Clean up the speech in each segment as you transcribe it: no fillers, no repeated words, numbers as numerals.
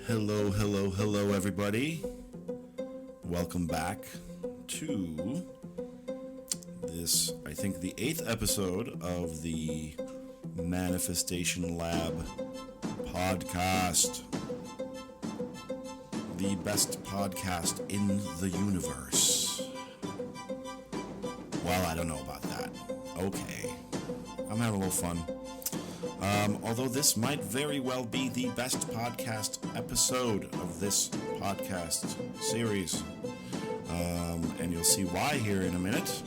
Hello, hello, hello, everybody. Welcome back to this, I think, the 8th episode of the Manifestation Lab podcast. The best podcast in the universe. Well, I don't know about that. Okay. I'm having a little fun. Although this might very well be the best podcast episode of this podcast series. And you'll see why here in a minute.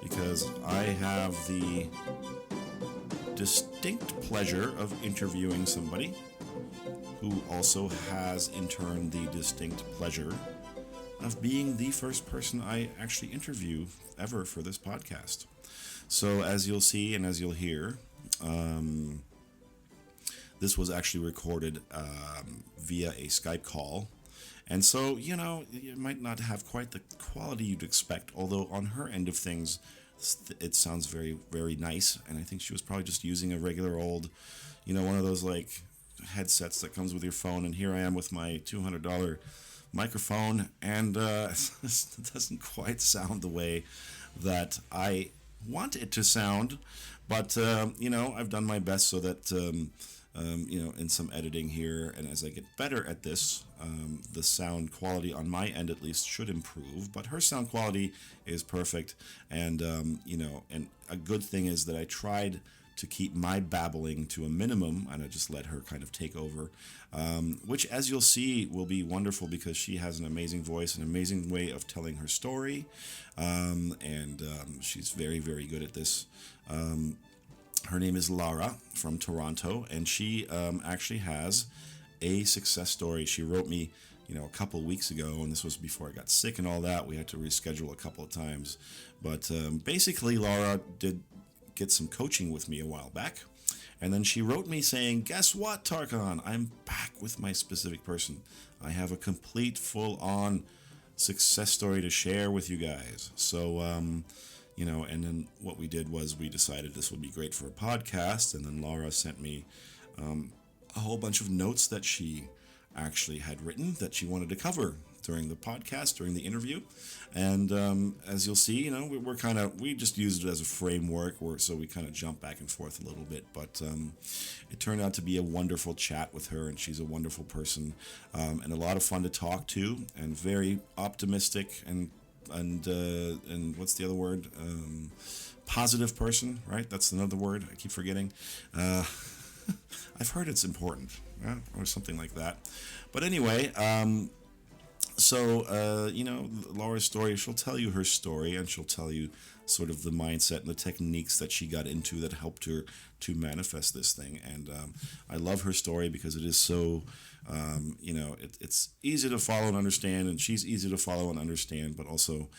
Because I have the distinct pleasure of interviewing somebody who also has, in turn, the distinct pleasure of being the first person I actually interview ever for this podcast. So as you'll see and as you'll hear, this was actually recorded via a Skype call. And so, you know, it might not have quite the quality you'd expect, although on her end of things, it sounds very, very nice. And I think she was probably just using a regular old, you know, one of those like headsets that comes with your phone. And here I am with my $200 microphone, and it doesn't quite sound the way that I want it to sound. But, you know, I've done my best so that, you know, in some editing here, and as I get better at this, the sound quality on my end at least should improve. But her sound quality is perfect. And, you know, and a good thing is that I tried to keep my babbling to a minimum, and I just let her kind of take over, which, as you'll see, will be wonderful because she has an amazing voice, an amazing way of telling her story, and she's very, very good at this. Her name is Lara from Toronto, and she actually has a success story. She wrote me, you know, a couple of weeks ago, and this was before I got sick and all that. We had to reschedule a couple of times, but basically Lara did get some coaching with me a while back, and then she wrote me saying, guess what, Tarkan, I'm back with my specific person. I have a complete full-on success story to share with you guys. So you know, and then what we did was we decided this would be great for a podcast, and then Lara sent me a whole bunch of notes that she actually had written that she wanted to cover during the podcast, during the interview. And as you'll see, you know, we just used it as a framework, so we kind of jump back and forth a little bit. But it turned out to be a wonderful chat with her, and she's a wonderful person, and a lot of fun to talk to, and very optimistic and what's the other word? Positive person, right? That's another word I keep forgetting. I've heard it's important, yeah? Or something like that. But anyway, so, you know, Laura's story, she'll tell you her story, and she'll tell you sort of the mindset and the techniques that she got into that helped her to manifest this thing. And I love her story because it is so, you know, it's easy to follow and understand, and she's easy to follow and understand, but also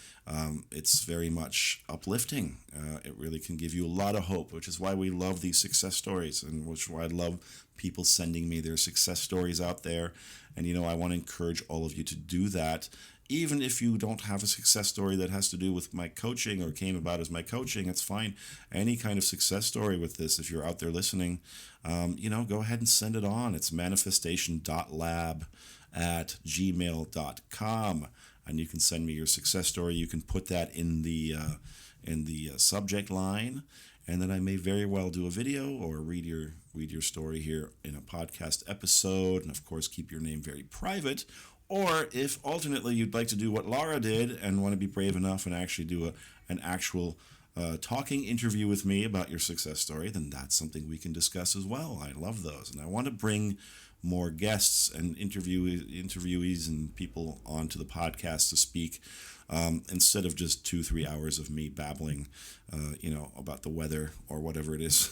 it's very much uplifting. It really can give you a lot of hope, which is why we love these success stories, and which is why I love people sending me their success stories out there. And, you know, I want to encourage all of you to do that. Even if you don't have a success story that has to do with my coaching or came about as my coaching, it's fine. Any kind of success story with this, if you're out there listening, you know, go ahead and send it on. It's manifestation.lab@gmail.com. And you can send me your success story. You can put that in the subject line, and then I may very well do a video or read your story here in a podcast episode, and of course keep your name very private. Or if alternately you'd like to do what Lara did and want to be brave enough and actually do an actual talking interview with me about your success story, then that's something we can discuss as well. I love those, and I want to bring more guests and interviewees and people onto the podcast to speak, instead of just 2-3 hours of me babbling, you know, about the weather or whatever it is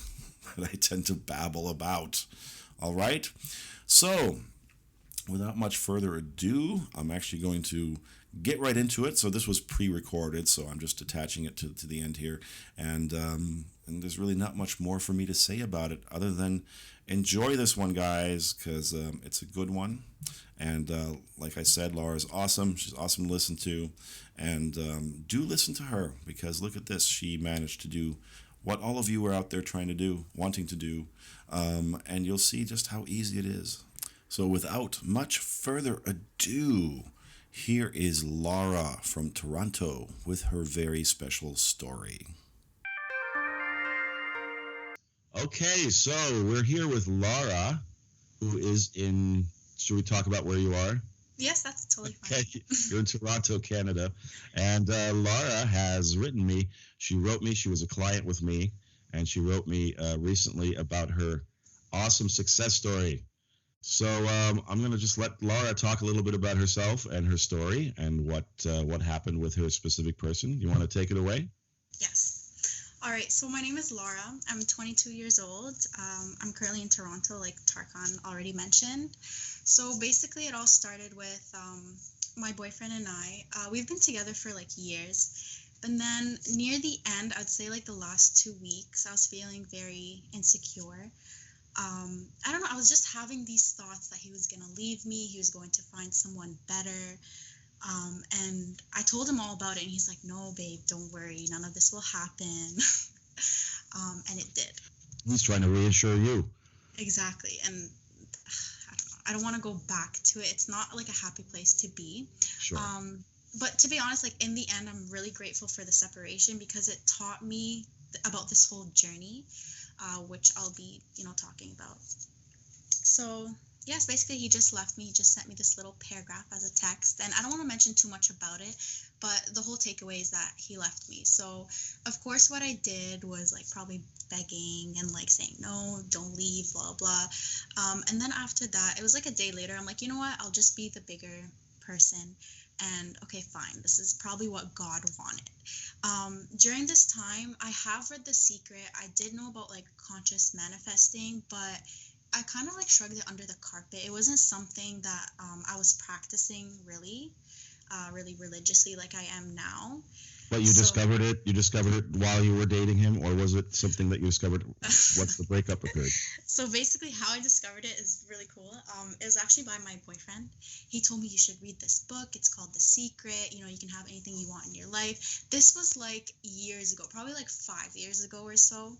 that I tend to babble about. All right, so without much further ado, I'm actually going to get right into it. So this was pre-recorded, so I'm just attaching it to the end here, and there's really not much more for me to say about it other than enjoy this one, guys, because it's a good one. And like I said, Laura's awesome. She's awesome to listen to, And do listen to her, because look at this. She managed to do what all of you are out there trying to do, wanting to do, and you'll see just how easy it is. So without much further ado, here is Lara from Toronto with her very special story. Okay, so we're here with Lara, who is in, should we talk about where you are? Yes, that's totally fine. Okay, you're in Toronto, Canada. And Lara has written me. She wrote me. She was a client with me. And she wrote me recently about her awesome success story. So I'm going to just let Lara talk a little bit about herself and her story and what happened with her specific person. You want to take it away? Yes. All right, so my name is Lara. I'm 22 years old. I'm currently in Toronto, like Tarkan already mentioned. So basically it all started with my boyfriend and I. We've been together for like years. But then near the end, I'd say like the last 2 weeks, I was feeling very insecure. I don't know, I was just having these thoughts that he was going to leave me, he was going to find someone better. And I told him all about it, and he's like, no, babe, don't worry, none of this will happen. And it did. He's trying to reassure you. Exactly. And I don't want to go back to it. It's not like a happy place to be. Sure. But to be honest, like in the end, I'm really grateful for the separation, because it taught me about this whole journey, which I'll be, talking about. So yes, basically he just left me. He just sent me this little paragraph as a text, and I don't want to mention too much about it, but the whole takeaway is that he left me. So of course what I did was like probably begging and like saying, no, don't leave, blah, blah. And then after that, it was like a day later, I'm like, you know what, I'll just be the bigger person. And okay, fine, this is probably what God wanted. During this time, I have read The Secret. I did know about like conscious manifesting, but I kind of like shrugged it under the carpet. It wasn't something that I was practicing really religiously like I am now. But you discovered it? You discovered it while you were dating him, or was it something that you discovered once the breakup occurred? So basically how I discovered it is really cool. It was actually by my boyfriend. He told me you should read this book. It's called The Secret. You can have anything you want in your life. This was like years ago, probably like 5 years ago or so.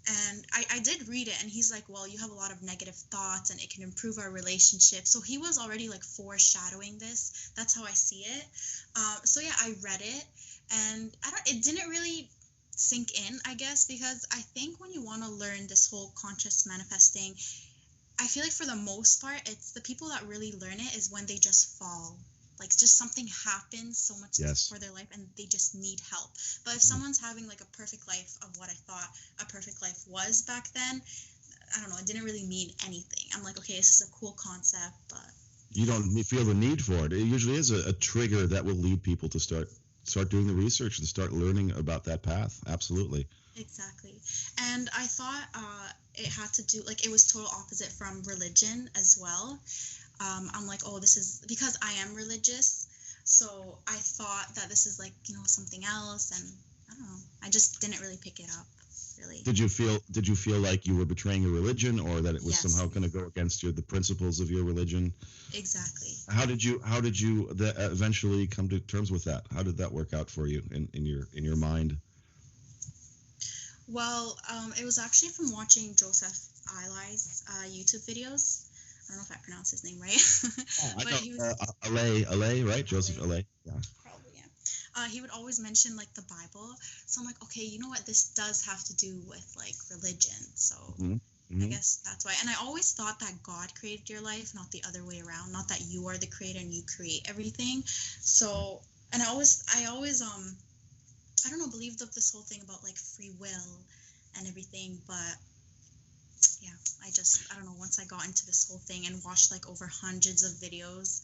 And I did read it, and he's like, well, you have a lot of negative thoughts and it can improve our relationship. So he was already like foreshadowing this. That's how I see it. So yeah, I read it, and it didn't really sink in, I guess, because I think when you want to learn this whole conscious manifesting, I feel like for the most part, it's the people that really learn it is when they just fall. Like just something happens so much for their life and they just need help. But if someone's having like a perfect life of what I thought a perfect life was back then, I don't know, it didn't really mean anything. I'm like, okay, this is a cool concept, but you don't feel the need for it. It usually is a trigger that will lead people to start doing the research and start learning about that path. Absolutely. Exactly. And I thought it had to do, like, it was total opposite from religion as well. I'm like, oh, this is because I am religious. So I thought that this is like, something else. And I don't know. I just didn't really pick it up, really. Did you feel like you were betraying your religion, or that it was somehow going to go against the principles of your religion? Exactly. How did you eventually come to terms with that? How did that work out for you in your mind? Well, it was actually from watching 𝗙𝗪𝗖𝗨's YouTube videos. I don't know if I pronounced his name right. But he was 𝗙𝗪𝗖𝗨, right? Joseph 𝗙𝗪𝗖. Yeah. Probably, yeah. He would always mention like the Bible. So I'm like, okay, you know what? This does have to do with like religion. So I guess that's why. And I always thought that God created your life, not the other way around. Not that you are the creator and you create everything. So, and I always I don't know, believed of this whole thing about like free will and everything, but yeah, I don't know, once I got into this whole thing and watched like over hundreds of videos,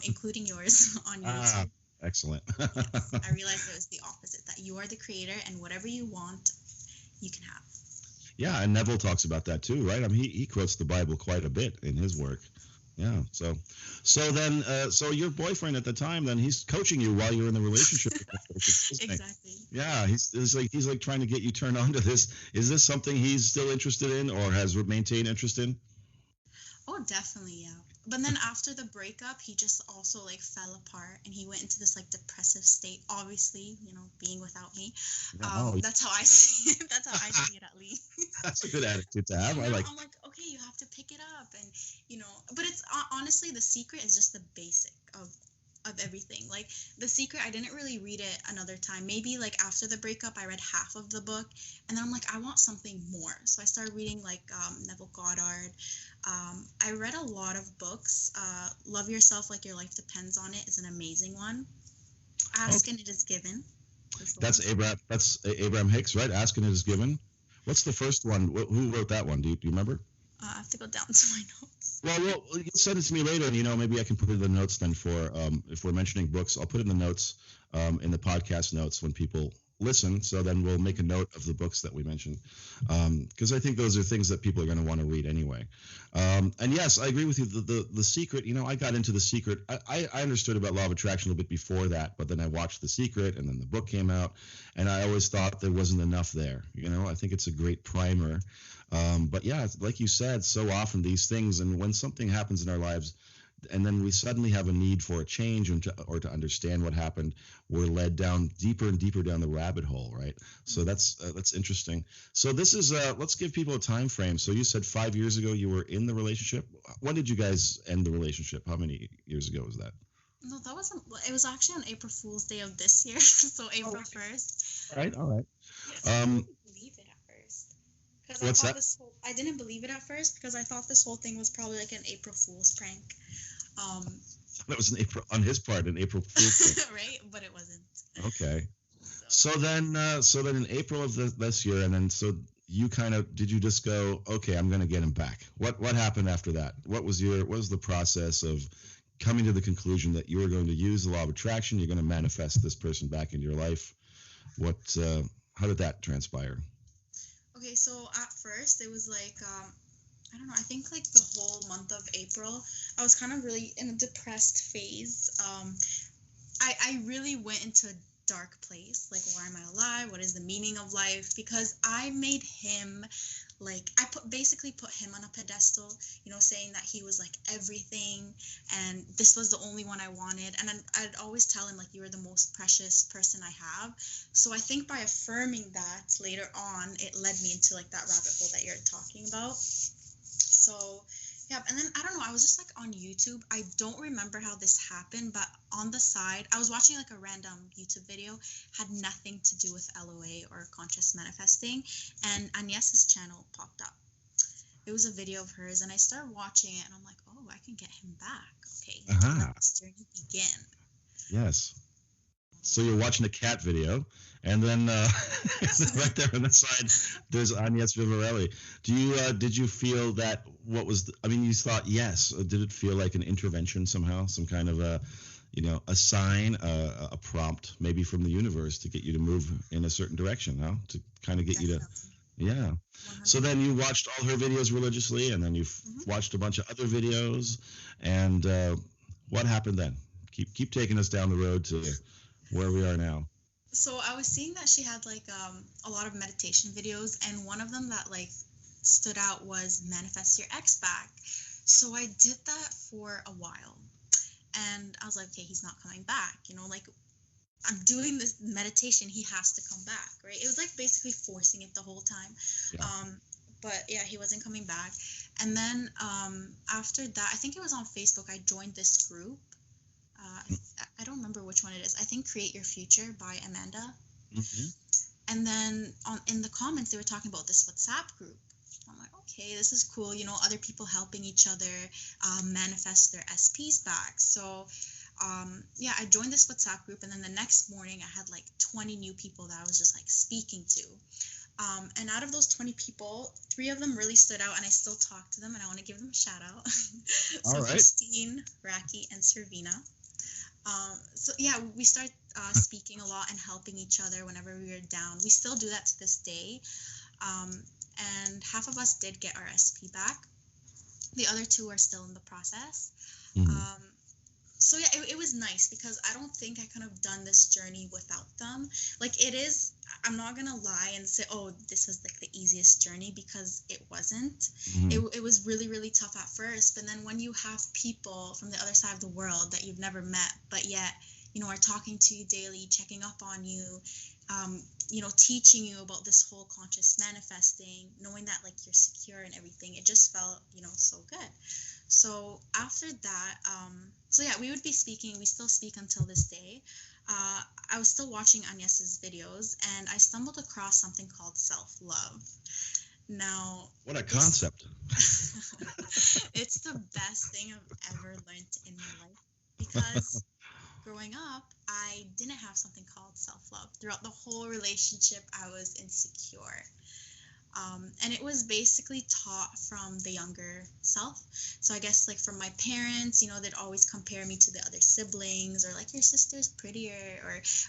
including yours on YouTube. Excellent. Yes, I realized it was the opposite, that you are the creator and whatever you want, you can have. Yeah, and Neville talks about that too, right? I mean, he quotes the Bible quite a bit in his work. Yeah. So your boyfriend at the time, then he's coaching you while you're in the relationship. Exactly. Yeah. He's like trying to get you turned on to this. Is this something he's still interested in or has maintained interest in? Oh, definitely. Yeah. But then after the breakup, he just also like fell apart and he went into this like depressive state. Obviously, being without me. That's how I see it. That's how I see it, at least. That's a good attitude to have. I'm like, okay, you have to pick it up, and But it's honestly, The Secret is just the basic of everything. Like The Secret, I didn't really read it another time. Maybe like after the breakup, I read half of the book, and then I'm like, I want something more. So I started reading like Neville Goddard. I read a lot of books. Love Yourself Like Your Life Depends on It is an amazing one. Ask and It Is Given. That's Abraham Hicks, right? Ask and It Is Given. What's the first one? Who wrote that one? Do you remember? I have to go down to my notes. Well, you'll send it to me later, and maybe I can put it in the notes then for if we're mentioning books. I'll put it in the notes, in the podcast notes when people listen. So then we'll make a note of the books that we mentioned, because I think those are things that people are going to want to read anyway. And yes, I agree with you. The Secret, I got into The Secret. I understood about law of attraction a little bit before that, but then I watched The Secret, and then the book came out, and I always thought there wasn't enough there. I think it's a great primer. But yeah, like you said, so often these things, and when something happens in our lives, and then we suddenly have a need for a change or to understand what happened, we're led down deeper and deeper down the rabbit hole, right? So that's interesting. So this is let's give people a time frame. So you said 5 years ago you were in the relationship. When did you guys end the relationship? How many years ago was that? No, it was actually on April Fool's Day of this year, so April 1st. All right. Yes, I didn't believe it at first. What's that? I didn't believe it at first because I thought this whole thing was probably like an April Fool's prank. That was on his part, an April Fool's prank. Right? But it wasn't. Okay. So then in April of this year, and then so you did you just go, okay, I'm going to get him back? What happened after that? What was the process of coming to the conclusion that you were going to use the law of attraction? You're going to manifest this person back into your life. How did that transpire? Okay, so at first it was like, I don't know, I think like the whole month of April, I was kind of really in a depressed phase. I really went into a dark place. Like, why am I alive? What is the meaning of life? Because I made him, like, basically put him on a pedestal, saying that he was like everything, and this was the only one I wanted. And I'd always tell him, like, you are the most precious person I have. So I think by affirming that later on, it led me into like that rabbit hole that you're talking about. So yeah, and then I don't know, I was just like on YouTube. I don't remember how this happened, but on the side, I was watching like a random YouTube video, had nothing to do with LOA or conscious manifesting, and Agnes's channel popped up. It was a video of hers, and I started watching it, and I'm like, oh, I can get him back. Okay, let this journey begin. Yes. So you're watching a cat video, and then right there on the side, there's Agnes Vivarelli. Did you feel that? You thought yes. Did it feel like an intervention somehow, some kind of a sign, a prompt, maybe from the universe to get you to move in a certain direction, to kind of get you to, yeah. 100%. So then you watched all her videos religiously, and then you watched a bunch of other videos, and what happened then? Keep taking us down the road to where we are now. So I was seeing that she had like a lot of meditation videos, and one of them that like stood out was manifest your ex back. So I did that for a while, and I was like, okay, he's not coming back. Like, I'm doing this meditation, he has to come back, right? It was like basically forcing it the whole time. Yeah. But yeah, he wasn't coming back. And then after that, I think it was on Facebook, I joined this group. I don't remember which one it is. I think Create Your Future by Amanda. Mm-hmm. And then in the comments, they were talking about this WhatsApp group. I'm like, okay, this is cool. Other people helping each other manifest their SPs back. So yeah, I joined this WhatsApp group, and then the next morning I had like 20 new people that I was just like speaking to. And out of those 20 people, 3 of them really stood out, and I still talk to them, and I want to give them a shout out. So all right. Christine, Raki, and Servina. So yeah, we started speaking a lot and helping each other whenever we were down. We still do that to this day. And half of us did get our SP back. The other 2 are still in the process. Mm-hmm. So yeah, it was nice because I don't think I could have done this journey without them. Like it is, I'm not gonna lie and say, oh, this was like the easiest journey, because it wasn't. Mhm. It was really, really tough at first, but then when you have people from the other side of the world that you've never met, but yet, are talking to you daily, checking up on you, teaching you about this whole conscious manifesting, knowing that like you're secure and everything, it just felt, so good. So after that, so yeah, we would be speaking. We still speak until this day. I was still watching Agnes's videos, and I stumbled across something called self-love. Now, What a concept. it's the best thing I've ever learned in my life, because growing up, I didn't have something called self-love. Throughout the whole relationship, I was insecure. And it was basically taught from the younger self. So I guess like from my parents, they'd always compare me to the other siblings, or like your sister's prettier,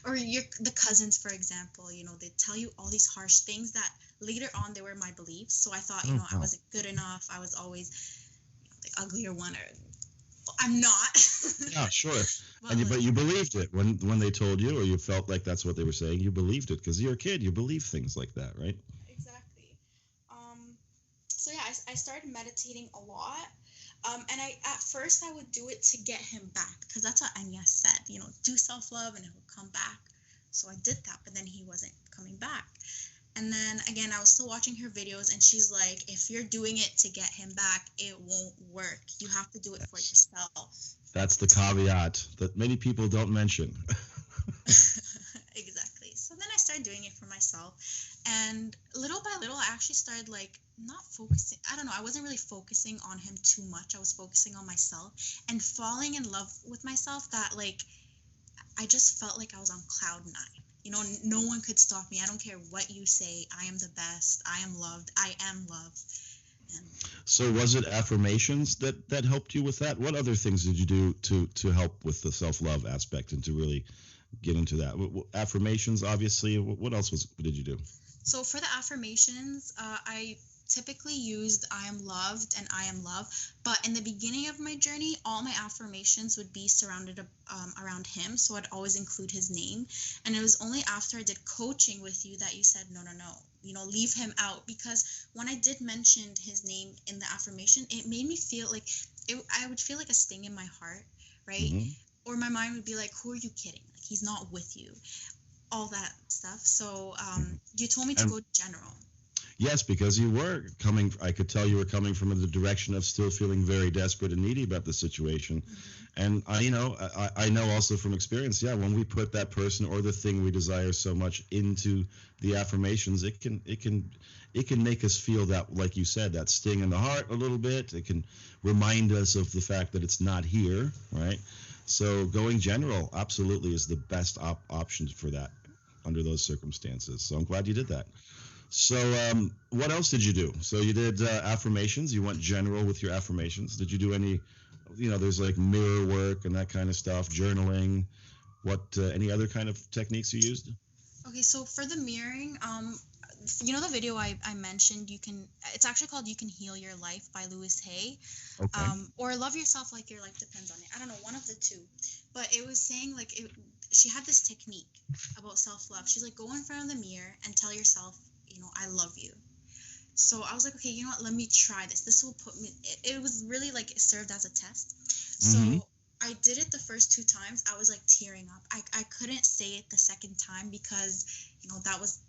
or the cousins, for example. They'd tell you all these harsh things that later on they were my beliefs. So I thought, I wasn't good enough. I was always the uglier one, or I'm not. Yeah, sure. But But you believed it when they told you, or you felt like that's what they were saying. You believed it because you're a kid. You believe things like that, right? Exactly. So yeah, I started meditating a lot. And at first I would do it to get him back, because that's what Agnes said, do self-love and he'll come back. So I did that, but then he wasn't coming back. And then again, I was still watching her videos, and she's like, if you're doing it to get him back, it won't work. You have to do it for yourself. That's the caveat that many people don't mention. Exactly. So then I started doing it for myself, and little by little, I actually started like not focusing. I don't know. I wasn't really focusing on him too much. I was focusing on myself and falling in love with myself. That like, I just felt like I was on cloud 9. No one could stop me. I don't care what you say. I am the best. I am loved. I am loved. And So was it affirmations that helped you with that? What other things did you do to help with the self-love aspect and to really get into that? Affirmations, obviously. What else did you do? so for the affirmations, I typically used I am loved and I am love. But in the beginning of my journey, all my affirmations would be surrounded around him. So I'd always include his name. And it was only after I did coaching with you that you said, no, leave him out. Because when I did mention his name in the affirmation, it made me feel like I would feel like a sting in my heart, right? Mm-hmm. Or my mind would be like, who are you kidding? Like, he's not with you. All that stuff. So you told me to go general. Yes, because I could tell you were coming from the direction of still feeling very desperate and needy about the situation. Mm-hmm. And I know also from experience, when we put that person or the thing we desire so much into the affirmations, it can make us feel that, like you said, that sting in the heart a little bit. It can remind us of the fact that it's not here, right? So going general absolutely is the best option for that under those circumstances. So I'm glad you did that. So what else did you do? So you did affirmations. You went general with your affirmations. Did you do any, there's like mirror work and that kind of stuff, journaling. Any other kind of techniques you used? Okay, so for the mirroring, the video I mentioned, it's actually called You Can Heal Your Life by Louise Hay. Okay. Or Love Yourself Like Your Life Depends on It. I don't know, one of the two. But it was saying like, she had this technique about self-love. She's like, go in front of the mirror and tell yourself, I love you. So I was like, okay, let me try this. This will put me, it was really like, it served as a test. Mm-hmm. So I did it the first 2 times. I was like tearing up. I couldn't say it the second time because, it was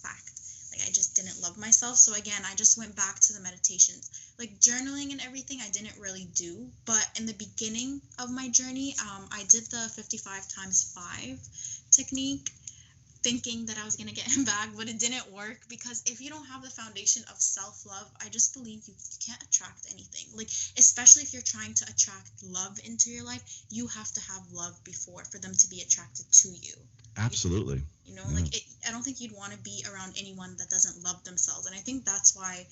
fact. Like, I just didn't love myself. So again, I just went back to the meditations. Like journaling and everything, I didn't really do. But in the beginning of my journey, I did the 55 times 5 technique, thinking that I was going to get him back, but it didn't work, because if you don't have the foundation of self-love, I just believe you can't attract anything. Like, especially if you're trying to attract love into your life, you have to have love before for them to be attracted to you. Absolutely. I don't think you'd want to be around anyone that doesn't love themselves. And I think that's why,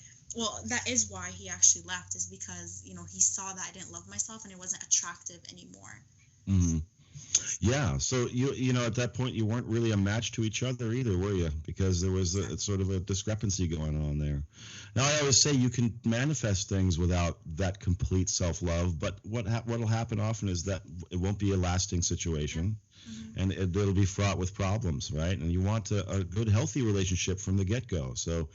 that is why he actually left, is because, he saw that I didn't love myself and it wasn't attractive anymore. Mm-hmm. Yeah. So you know, at that point, you weren't really a match to each other either, were you? Because there was sort of a discrepancy going on there. Now, I always say you can manifest things without that complete self-love, but what'll happen often is that it won't be a lasting situation, and it'll be fraught with problems, right? And you want a good, healthy relationship from the get-go. So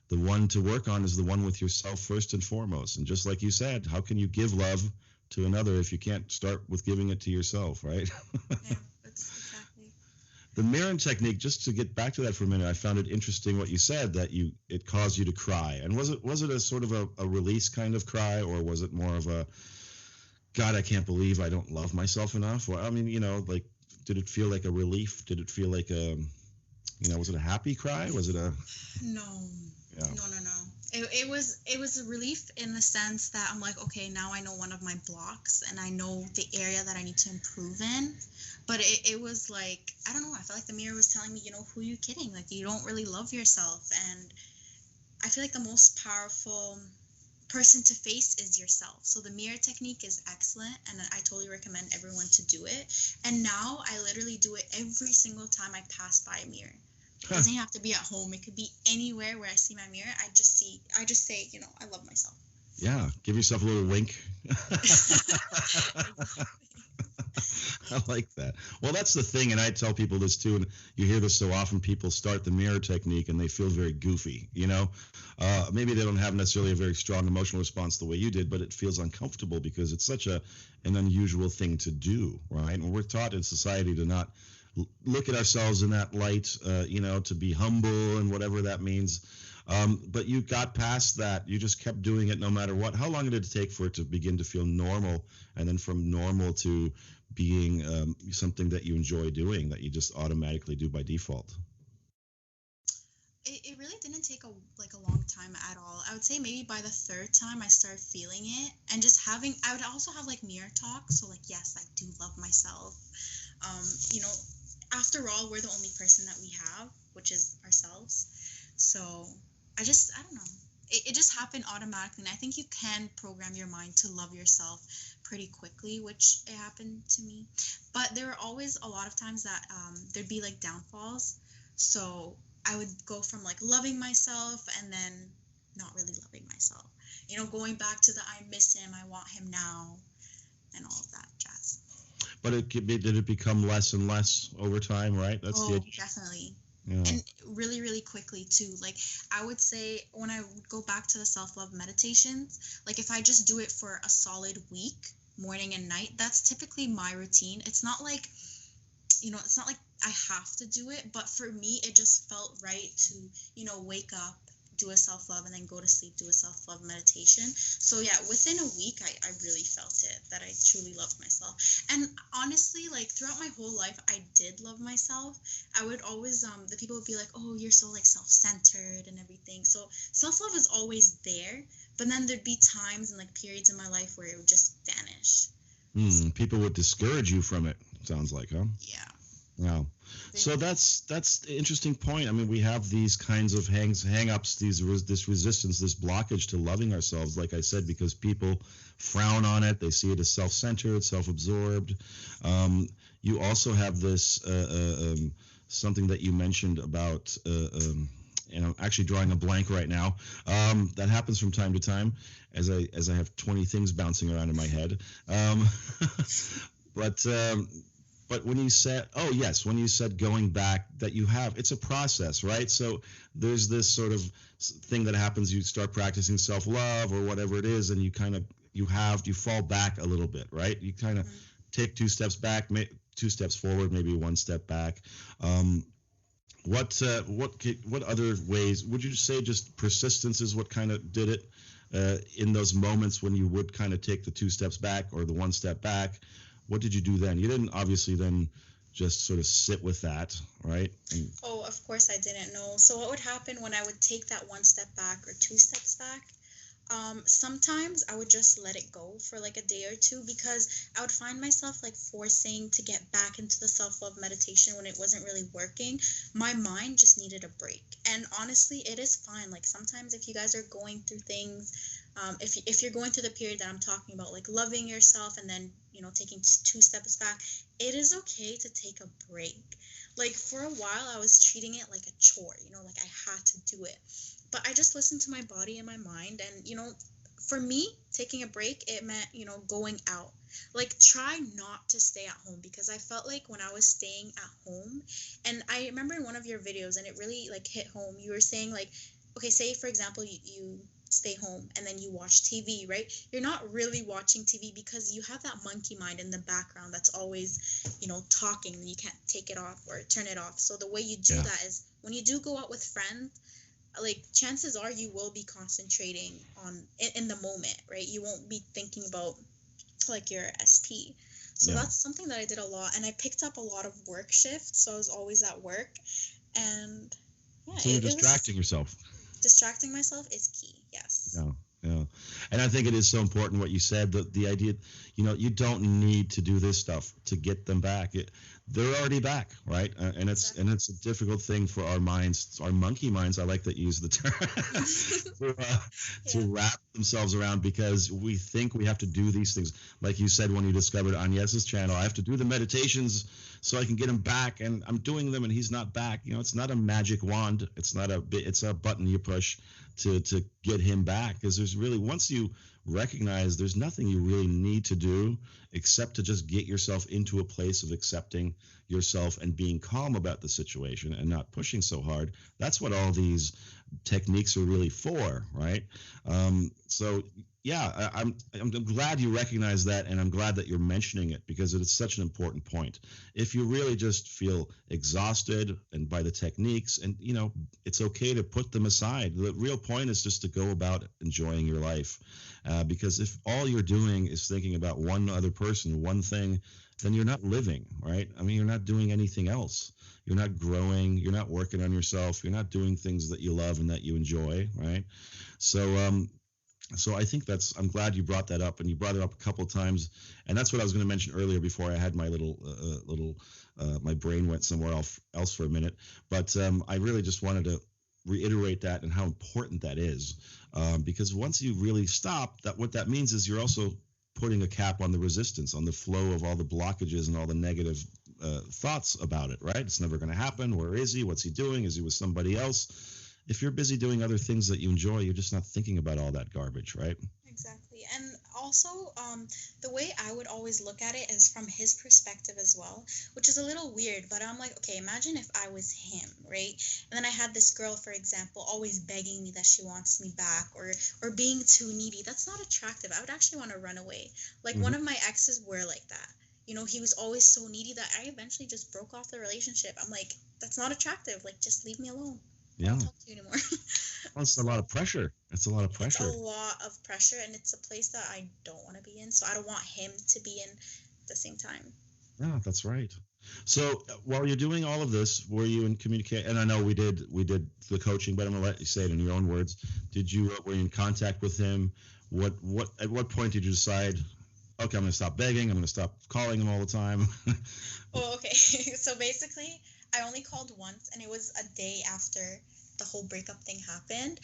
the one to work on is the one with yourself first and foremost. And just like you said, how can you give love to another if you can't start with giving it to yourself, right? Yeah, that's exactly. The mirroring technique, just to get back to that for a minute, I found it interesting what you said, that it caused you to cry. And was it a sort of a release kind of cry, or was it more of a, God, I can't believe I don't love myself enough? Or, I mean, you know, like, did it feel like a relief? Did it feel like a, you know, was it a happy cry? Was it a... No. Yeah. No. It was a relief in the sense that I'm like, okay, now I know one of my blocks and I know the area that I need to improve in. But it was like, I don't know, I felt like the mirror was telling me, you know, who are you kidding? Like, you don't really love yourself. And I feel like the most powerful person to face is yourself. So the mirror technique is excellent, and I totally recommend everyone to do it. And now I literally do it every single time I pass by a mirror. It doesn't have to be at home. It could be anywhere where I see my mirror. I just say, you know, I love myself. Yeah, give yourself a little wink. I like that. Well, that's the thing, and I tell people this too, and you hear this so often. People start the mirror technique and they feel very goofy, you know. Maybe they don't have necessarily a very strong emotional response the way you did, but it feels uncomfortable because it's such an unusual thing to do, right? And we're taught in society to not look at ourselves in that light, you know, to be humble and whatever that means. But you got past that. You just kept doing it no matter what. How long did it take for it to begin to feel normal, and then from normal to being something that you enjoy doing, that you just automatically do by default? It really didn't take a long time at all. I would say maybe by the third time I started feeling it, and just having, I would also have like mirror talk. So like, yes, I do love myself. You know, after all, we're the only person that we have, which is ourselves. So I don't know. It just happened automatically. And I think you can program your mind to love yourself pretty quickly, which it happened to me. But there were always a lot of times that there'd be like downfalls. So I would go from like loving myself and then not really loving myself. You know, going back to the I miss him, I want him now, and all of that jazz. But did it become less and less over time, right? That's definitely. Yeah. And really, really quickly too. Like, I would say when I would go back to the self-love meditations, like if I just do it for a solid week, morning and night, that's typically my routine. It's not like, you know, it's not like I have to do it, but for me, it just felt right to, you know, wake up, do a self-love, and then go to sleep, do a self-love meditation. So yeah, within a week, I really felt it, that I truly loved myself. And honestly, like throughout my whole life, I did love myself. I would always, the people would be like, oh, you're so like self-centered and everything. So self-love is always there, but then there'd be times and like periods in my life where it would just vanish. People would discourage you from it, sounds like, huh? Yeah. Yeah. So that's the interesting point. I mean, we have these kinds of hang-ups, this resistance, this blockage to loving ourselves, like I said, because people frown on it. They see it as self-centered, self-absorbed. You also have this something that you mentioned about, and I'm actually drawing a blank right now, that happens from time to time as I have 20 things bouncing around in my head. But when you said, when you said going back, that you have, it's a process, right? So there's this sort of thing that happens. You start practicing self-love or whatever it is, and you fall back a little bit, right? You kind of take 2 steps back, 2 steps forward, maybe 1 step back. What other ways would you say? Just persistence is what kind of did it in those moments when you would kind of take the 2 steps back or the 1 step back? What did you do then? You didn't obviously then just sort of sit with that, right? Of course I didn't know. So what would happen when I would take that 1 step back or 2 steps back? Sometimes I would just let it go for like a day or two because I would find myself like forcing to get back into the self-love meditation when it wasn't really working. My mind just needed a break. And honestly, it is fine. Like sometimes if you guys are going through things, if you're going through the period that I'm talking about, like loving yourself and then, taking 2 steps back, it is okay to take a break. Like for a while, I was treating it like a chore, like I had to do it. But I just listened to my body and my mind. And, for me, taking a break, it meant, going out. Like, try not to stay at home because I felt like when I was staying at home, and I remember in one of your videos, and it really, like, hit home. You were saying, like, okay, say, for example, you stay home and then you watch TV, right? You're not really watching TV because you have that monkey mind in the background that's always, talking. You can't take it off or turn it off. So the way you do that is when you do go out with friends, like chances are you will be concentrating on in the moment, right? You won't be thinking about like your SP. So that's something that I did a lot, and I picked up a lot of work shifts, so I was always at work. And so you're distracting yourself. Distracting myself is key. Yes. Yeah. And I think it is so important what you said, that the idea, you don't need to do this stuff to get them back. They're already back, right? And it's a difficult thing for our minds, our monkey minds. I like that you use the term to wrap themselves around, because we think we have to do these things. Like you said, when you discovered 𝗪𝗫's channel, I have to do the meditations so I can get him back, and I'm doing them and he's not back. It's not a magic wand. It's a button you push to get him back, because there's really, once you recognize there's nothing you really need to do except to just get yourself into a place of accepting yourself and being calm about the situation and not pushing so hard. That's what all these techniques are really for, right? So yeah, I'm glad you recognize that, and I'm glad that you're mentioning it, because it is such an important point. If you really just feel exhausted and by the techniques, and it's okay to put them aside. The real point is just to go about enjoying your life, because if all you're doing is thinking about one other person, one thing, then you're not living, right? I mean, you're not doing anything else. You're not growing. You're not working on yourself. You're not doing things that you love and that you enjoy, right? So I think I'm glad you brought that up, and you brought it up a couple of times, and that's what I was going to mention earlier before I had my my brain went somewhere else for a minute. But I really just wanted to reiterate that and how important that is, because once you really stop, what that means is you're also putting a cap on the resistance, on the flow of all the blockages and all the negative thoughts about it, right? It's never going to happen. Where is he? What's he doing? Is he with somebody else? If you're busy doing other things that you enjoy, you're just not thinking about all that garbage, right? Exactly. And also, the way I would always look at it is from his perspective as well, which is a little weird, but I'm like, okay, imagine if I was him, right? And then I had this girl, for example, always begging me that she wants me back, or being too needy. That's not attractive. I would actually want to run away. Like one of my exes were like that. He was always so needy that I eventually just broke off the relationship. I'm like, that's not attractive. Like, just leave me alone. I don't talk to you anymore. Well, it's a lot of pressure. It's a lot of pressure. It's a lot of pressure, and it's a place that I don't want to be in, so I don't want him to be in at the same time. Yeah, that's right. So while you're doing all of this, were you in communication? And I know we did the coaching, but I'm gonna let you say it in your own words. Were you in contact with him? At what point did you decide, okay, I'm gonna stop begging, I'm gonna stop calling him all the time? Oh, okay. So basically, I only called once, and it was a day after the whole breakup thing happened.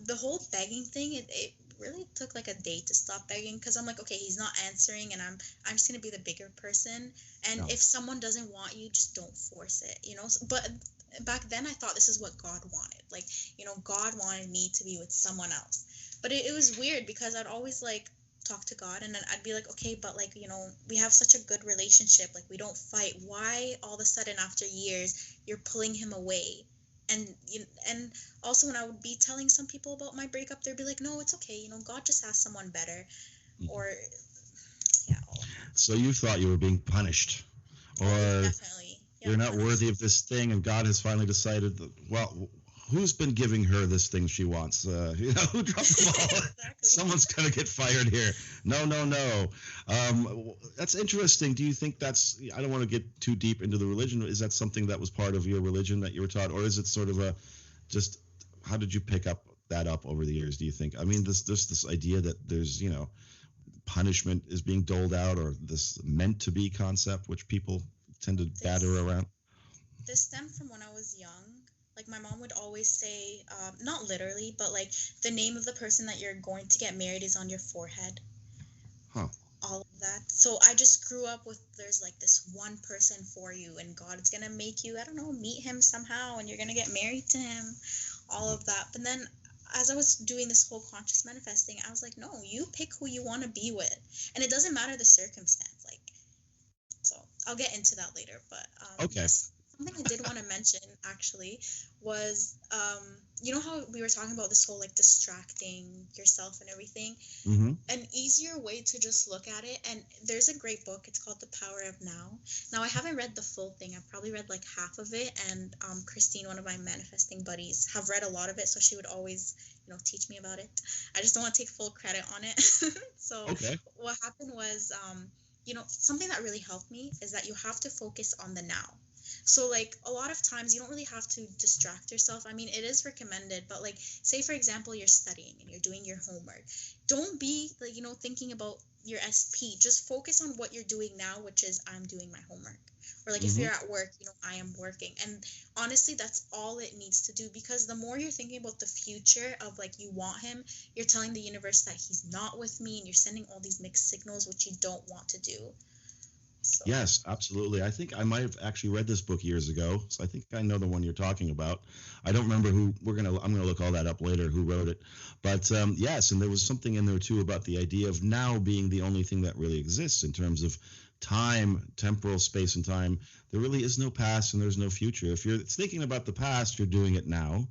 The whole begging thing, it really took like a day to stop begging, because I'm like, okay, he's not answering, and I'm just gonna be the bigger person. And if someone doesn't want you, just don't force it, But back then, I thought this is what God wanted. Like, God wanted me to be with someone else. But it was weird, because I'd always like talk to God, and then I'd be like, okay, but like, we have such a good relationship, like we don't fight. Why all of a sudden after years you're pulling him away? And also when I would be telling some people about my breakup, they'd be like, no, it's okay, God just has someone better. Or so you thought you were being punished, or definitely, you're not worthy of this thing, and God has finally decided that, well, who's been giving her this thing she wants? Who dropped the ball? Exactly. Someone's going to get fired here. No. That's interesting. Do you think I don't want to get too deep into the religion. Is that something that was part of your religion that you were taught? Or is it sort of just how did you pick up that up over the years, do you think? I mean, this idea that there's, punishment is being doled out, or this meant to be concept, which people tend to batter around. This stemmed from when I was young. Like, my mom would always say, not literally, but like, the name of the person that you're going to get married is on your forehead. Huh. All of that. So I just grew up with, there's like this one person for you, and God is gonna make you, I don't know, meet him somehow, and you're gonna get married to him, all of that. But then as I was doing this whole conscious manifesting, I was like, no, you pick who you want to be with, and it doesn't matter the circumstance. Like, so I'll get into that later. But okay. Something I did want to mention actually was, you know how we were talking about this whole like distracting yourself and everything? Mm-hmm. An easier way to just look at it, and there's a great book, it's called The Power of Now. Now, I haven't read the full thing. I've probably read like half of it, and Christine, one of my manifesting buddies, have read a lot of it, so she would always, teach me about it. I just don't want to take full credit on it. So okay. What happened was, something that really helped me is that you have to focus on the now. So, like, a lot of times you don't really have to distract yourself. I mean, it is recommended, but, like, say, for example, you're studying and you're doing your homework. Don't be, like, thinking about your SP. Just focus on what you're doing now, which is I'm doing my homework. Or, like, if you're at work, I am working. And honestly, that's all it needs to do, because the more you're thinking about the future of, like, you want him, you're telling the universe that he's not with me, and you're sending all these mixed signals, which you don't want to do. So. Yes, absolutely. I think I might have actually read this book years ago, so I think I know the one you're talking about. I don't remember who. I'm gonna look all that up later, who wrote it. But yes, and there was something in there too about the idea of now being the only thing that really exists in terms of time, temporal space and time. There really is no past and there's no future. If you're thinking about the past, you're doing it now,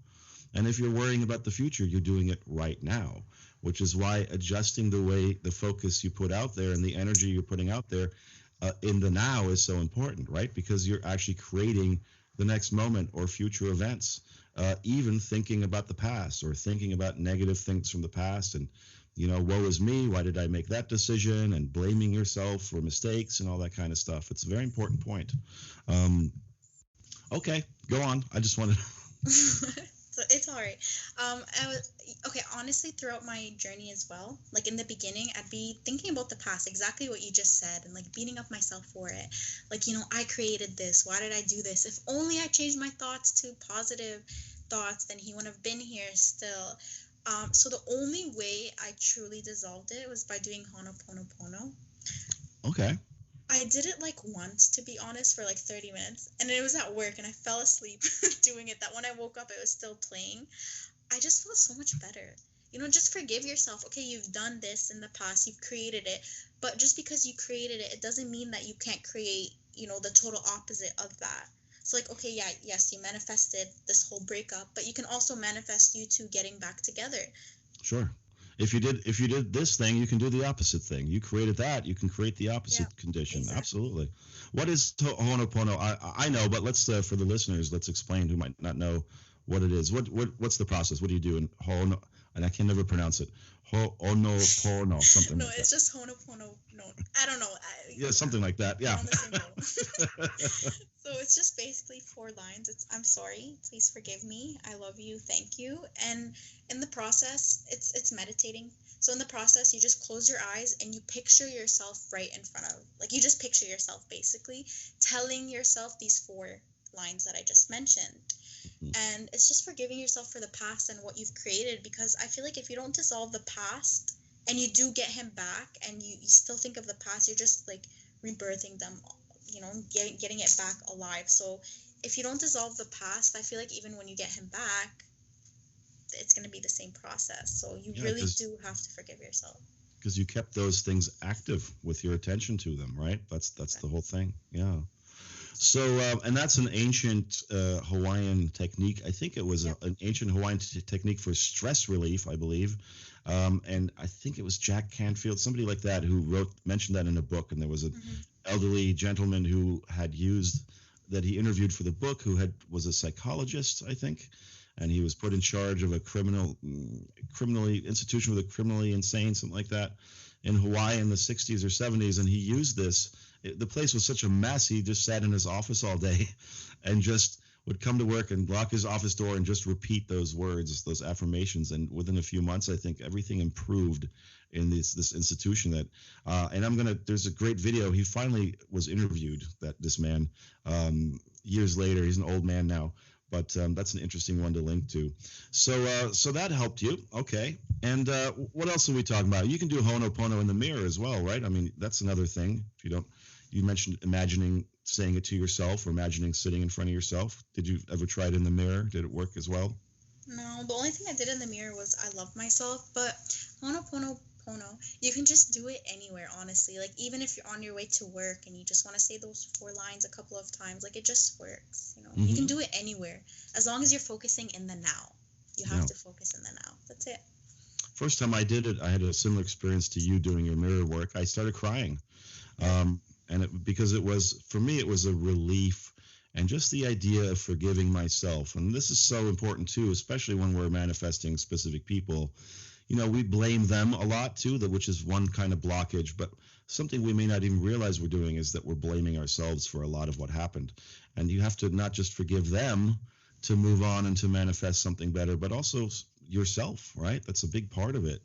and if you're worrying about the future, you're doing it right now. Which is why adjusting the focus you put out there and the energy you're putting out there in the now is so important, right? Because you're actually creating the next moment or future events. Even thinking about the past or thinking about negative things from the past and, woe is me, why did I make that decision, and blaming yourself for mistakes and all that kind of stuff. It's a very important point. Okay, go on. I just wanted So it's all right. Honestly, throughout my journey as well, like in the beginning, I'd be thinking about the past, exactly what you just said, and like beating up myself for it. Like, I created this. Why did I do this? If only I changed my thoughts to positive thoughts, then he wouldn't have been here still. So the only way I truly dissolved it was by doing Ho'oponopono. Okay. I did it like once, to be honest, for like 30 minutes, and it was at work, and I fell asleep doing it. That when I woke up, it was still playing. I just felt so much better. Just forgive yourself. Okay, you've done this in the past, you've created it, but just because you created it, it doesn't mean that you can't create, the total opposite of that. So like, okay, yes, you manifested this whole breakup, but you can also manifest you two getting back together. Sure. If you did this thing, you can do the opposite thing. You created that, you can create the opposite condition. Exactly. Absolutely. What is Ho'oponopono? I know, but let's for the listeners, let's explain who might not know what it is. What's the process? What do you do in Ho'opono? And I can never pronounce it. Ho'oponopono, something. No, like it's just Ho'oponopono. No, I don't know. Yeah, something like that. Yeah. On the same boat. So it's just basically 4 lines. It's I'm sorry, please forgive me, I love you, thank you. And in the process, it's meditating. So in the process, you just close your eyes and you picture yourself right in front of, like, you just picture yourself basically telling yourself these 4 lines that I just mentioned. And it's just forgiving yourself for the past and what you've created, because I feel like if you don't dissolve the past and you do get him back and you still think of the past, you're just like rebirthing them, getting it back alive. So if you don't dissolve the past, I feel like even when you get him back, it's going to be the same process. So you really do have to forgive yourself. Because you kept those things active with your attention to them, right? That's the whole thing. Yeah. So, and that's an ancient Hawaiian technique. I think it was an ancient Hawaiian technique for stress relief, I believe. And I think it was Jack Canfield, somebody like that, who mentioned that in a book. And there was an elderly gentleman who had that he interviewed for the book, who was a psychologist, I think. And he was put in charge of a criminally institution with a criminally insane, something like that, in Hawaii in the 60s or 70s. And he used this. The place was such a mess. He just sat in his office all day and just would come to work and lock his office door and just repeat those words, those affirmations. And within a few months, I think everything improved in this institution. That and there's a great video. He finally was interviewed, this man, years later. He's an old man now, but that's an interesting one to link to. So that helped you, okay? And what else are we talking about? You can do Ho'oponopono in the mirror as well, right? I mean, that's another thing. If you don't, you mentioned imagining saying it to yourself, or imagining sitting in front of yourself. Did you ever try it in the mirror? Did it work as well? No, the only thing I did in the mirror was I love myself, but Ho'oponopono, you can just do it anywhere, honestly. Like, even if you're on your way to work and you just want to say those 4 lines a couple of times, like, it just works, you know. Mm-hmm. You can do it anywhere, as long as you're focusing in the now. You have to focus in the now. That's it. First time I did it, I had a similar experience to you doing your mirror work. I started crying. Because it was, for me, it was a relief, and just the idea of forgiving myself. And this is so important too, especially when we're manifesting specific people. You know, we blame them a lot too, which is one kind of blockage, but something we may not even realize we're doing is that we're blaming ourselves for a lot of what happened. And you have to not just forgive them to move on and to manifest something better, but also yourself, right? That's a big part of it.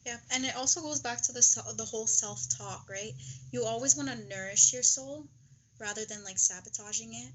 Yeah, and it also goes back to the whole self-talk, right? You always want to nourish your soul rather than like sabotaging it.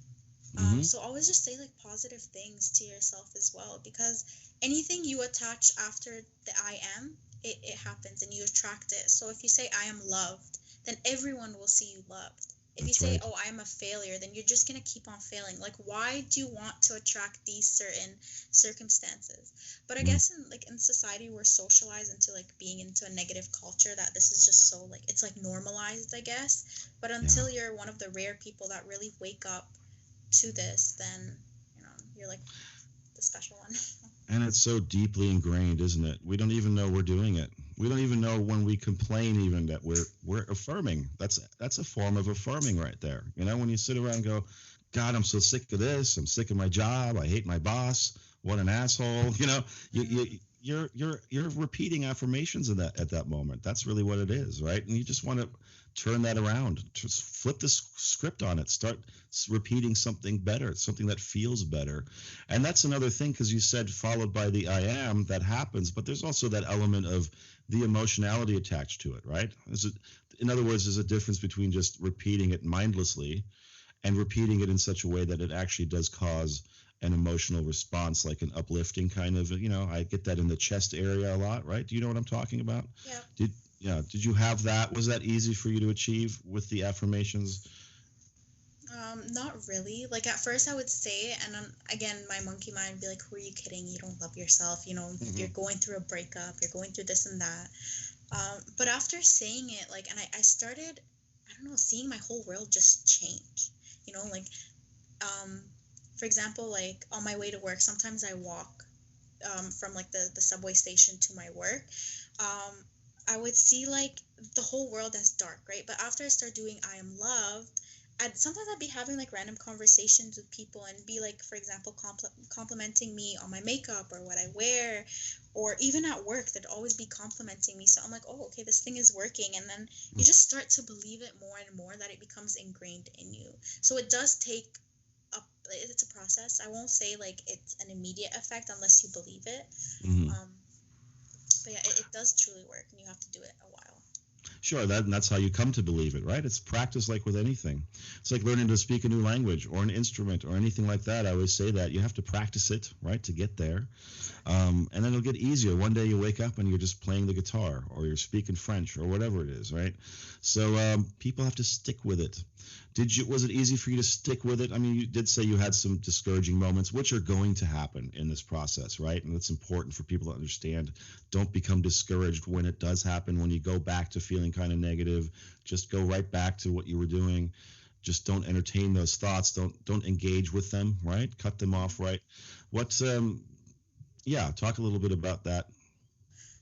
So always just say like positive things to yourself as well, because anything you attach after the I am, it happens and you attract it. So if you say I am loved, then everyone will see you loved. If you say, oh, I am a failure, then you're just going to keep on failing. Like, why do you want to attract these certain circumstances? But I guess in society, we're socialized into like being into a negative culture that this is just so like, it's like normalized, I guess. But until you're one of the rare people that really wake up to this, then, you know, you're like the special one. And it's so deeply ingrained, isn't it? We don't even know we're doing it. We don't even know when we complain even that we're affirming. That's a form of affirming right there. You know, when you sit around and go, God, I'm so sick of this. I'm sick of my job. I hate my boss. What an asshole. You know, you're repeating affirmations at that moment. That's really what it is, right? And you just want to turn that around, just flip the script on it, start repeating something better, something that feels better. And that's another thing, because you said followed by the I am, that happens, but there's also that element of the emotionality attached to it, right? In other words, there's a difference between just repeating it mindlessly and repeating it in such a way that it actually does cause an emotional response, like an uplifting kind of, you know, I get that in the chest area a lot, right? Do you know what I'm talking about? Yeah. Did you have that? Was that easy for you to achieve with the affirmations? Not really. Like, at first I would say it, and again, my monkey mind would be like, who are you kidding? You don't love yourself. You know, you're going through a breakup, you're going through this and that. But after saying it, like, and I started, I don't know, seeing my whole world just change. You know, like, for example, like on my way to work, sometimes I walk from like the subway station to my work. I would see like the whole world as dark, right? But after I start doing I am loved, sometimes I'd be having like random conversations with people and be like, for example, complimenting me on my makeup or what I wear, or even at work, they'd always be complimenting me. So I'm like, oh, okay, this thing is working. And then you just start to believe it more and more, that it becomes ingrained in you. So it does take it's a process. I won't say like it's an immediate effect unless you believe it. But yeah, it does truly work, and you have to do it a while. Sure, that's how you come to believe it, right? It's practice like with anything. It's like learning to speak a new language or an instrument or anything like that. I always say that. You have to practice it, right, to get there. And then it'll get easier. One day you wake up and you're just playing the guitar, or you're speaking French, or whatever it is, right? So people have to stick with it. Was it easy for you to stick with it? I mean, you did say you had some discouraging moments, which are going to happen in this process, right? And it's important for people to understand. Don't become discouraged when it does happen. When you go back to feeling kind of negative, just go right back to what you were doing. Just don't entertain those thoughts. Don't engage with them, right? Cut them off, right? Talk a little bit about that.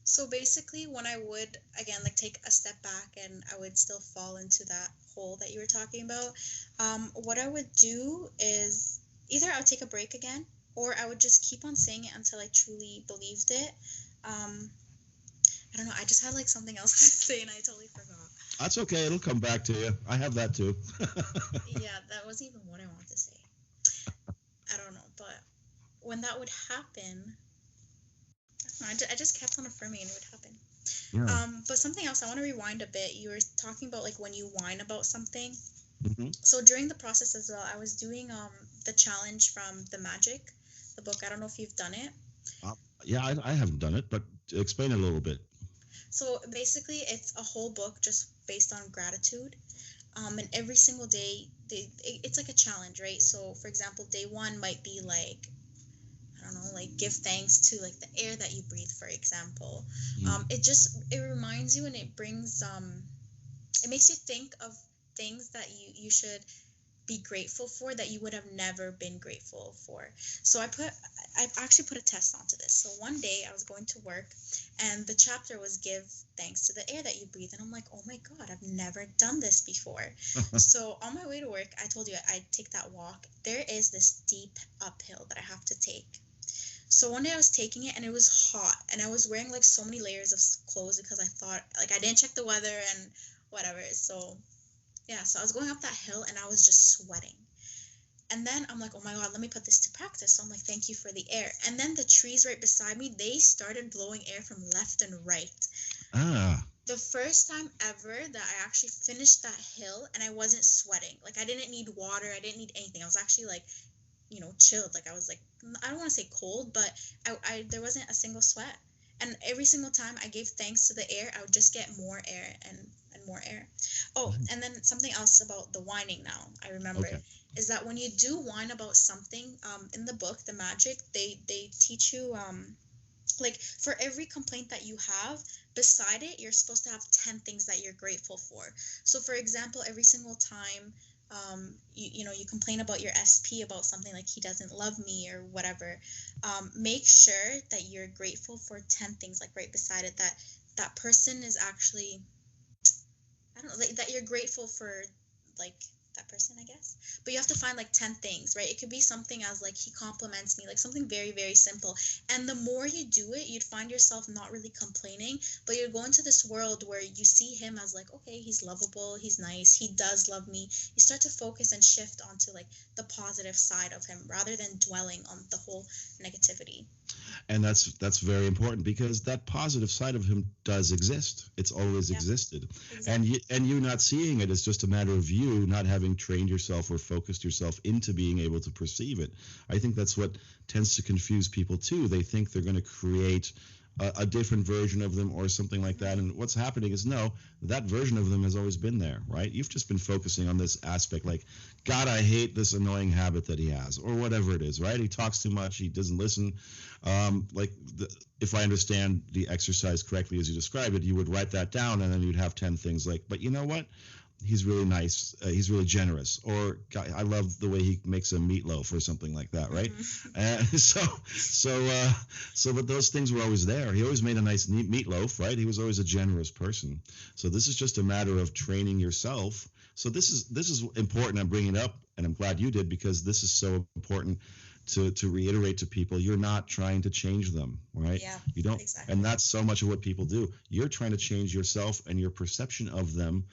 So basically, when I would, again, like take a step back and I would still fall into that hole that you were talking about, what I would do is either I would take a break again, or I would just keep on saying it until I truly believed it. I don't know. I just had like something else to say and I totally forgot. That's okay. It'll come back to you. I have that too. Yeah, that wasn't even what I wanted to say. when that would happen, I just kept on affirming and it would happen. Yeah. But something else, I want to rewind a bit. You were talking about like when you whine about something. Mm-hmm. So during the process as well, I was doing the challenge from 𝗏𝗏𝗏, the book. I don't know if you've done it. Yeah, I haven't done it, but explain it a little bit. So basically, it's a whole book just based on gratitude. And every single day, it's like a challenge, right? So for example, day 1 might be like, I don't know, like give thanks to like the air that you breathe, for example. It reminds you, and it brings it makes you think of things that you should be grateful for that you would have never been grateful for. So I actually put a test onto this. So one day I was going to work and the chapter was give thanks to the air that you breathe, and I'm like, oh my god, I've never done this before. So on my way to work, I told you I take that walk. There is this deep uphill that I have to take. So one day I was taking it and it was hot, and I was wearing like so many layers of clothes because I thought, like, I didn't check the weather and whatever. So yeah, so I was going up that hill and I was just sweating. And then I'm like, oh my god, let me put this to practice. So I'm like, thank you for the air. And then the trees right beside me, they started blowing air from left and right. The first time ever that I actually finished that hill and I wasn't sweating. Like, I didn't need water, I didn't need anything. I was actually like, chilled. Like, I was like, I don't want to say cold, but I there wasn't a single sweat. And every single time I gave thanks to the air, I would just get more air and more air. Oh, and then something else about the whining now, I remember, is that when you do whine about something, in the book, 𝗏𝗏𝗏, they teach you, like, for every complaint that you have, beside it, you're supposed to have 10 things that you're grateful for. So, for example, every single time you complain about your SP about something, like he doesn't love me or whatever, make sure that you're grateful for 10 things, like right beside it, that person is actually, I don't know, like, that you're grateful for, like, that person, I guess. But you have to find like 10 things, right? It could be something as like, he compliments me, like something very, very simple. And the more you do it, you'd find yourself not really complaining, but you'd go into this world where you see him as like, okay, he's lovable, he's nice, he does love me. You start to focus and shift onto like the positive side of him rather than dwelling on the whole negativity. And that's very important, because that positive side of him does exist. It's always existed. Exactly. And you not seeing it is just a matter of you not having trained yourself or focused yourself into being able to perceive it. I think that's what tends to confuse people too. They think they're going to create a different version of them or something like that. And what's happening is, no, that version of them has always been there, right? You've just been focusing on this aspect, like, God, I hate this annoying habit that he has, or whatever it is, right? He talks too much, he doesn't listen. If I understand the exercise correctly as you describe it, you would write that down and then you'd have 10 things like, but you know what? He's really nice. He's really generous. Or, God, I love the way he makes a meatloaf or something like that, right? But those things were always there. He always made a nice meatloaf, right? He was always a generous person. So this is just a matter of training yourself. So this is important. I'm bringing it up, and I'm glad you did, because this is so important to reiterate to people. You're not trying to change them, right? Yeah, you don't. Exactly. And that's so much of what people do. You're trying to change yourself and your perception of them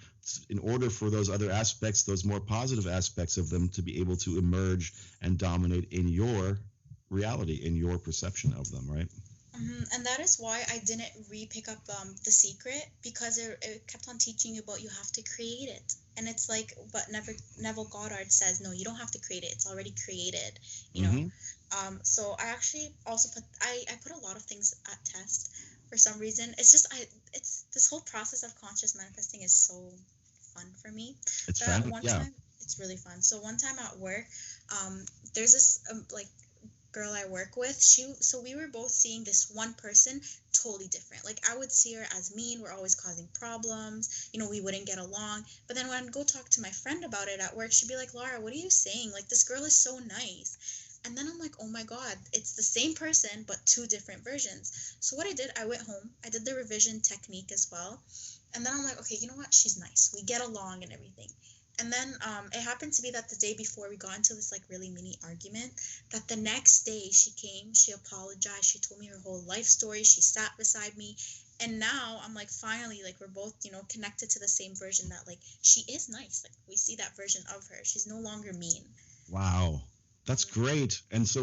in order for those other aspects, those more positive aspects of them, to be able to emerge and dominate in your reality, in your perception of them, right? And that is why I didn't re-pick up 𝗙ecie_𝗿, because it kept on teaching you about you have to create it. And it's like, but 𝗏𝗏𝗏𝗏 says, no, you don't have to create it. It's already created, you know. So I actually also put a lot of things at test for some reason. It's just it's this whole process of conscious manifesting is so fun for me. It's fun. Time, it's really fun. So one time at work, there's this girl I work with. So we were both seeing this one person totally different. Like, I would see her as mean, we're always causing problems, we wouldn't get along. But then when I'd go talk to my friend about it at work, she'd be like, Lara, what are you saying? Like, this girl is so nice. And then I'm like, oh my god, it's the same person but two different versions. So what I did, I went home, I did the revision technique as well, and then I'm like, okay, you know what, she's nice, we get along and everything. And then it happened to be that the day before we got into this like really mini argument, that the next day she came, she apologized, she told me her whole life story, she sat beside me, and now I'm like, finally, like, we're both, connected to the same version, that like, she is nice, like, we see that version of her, she's no longer mean. Wow. That's great. And so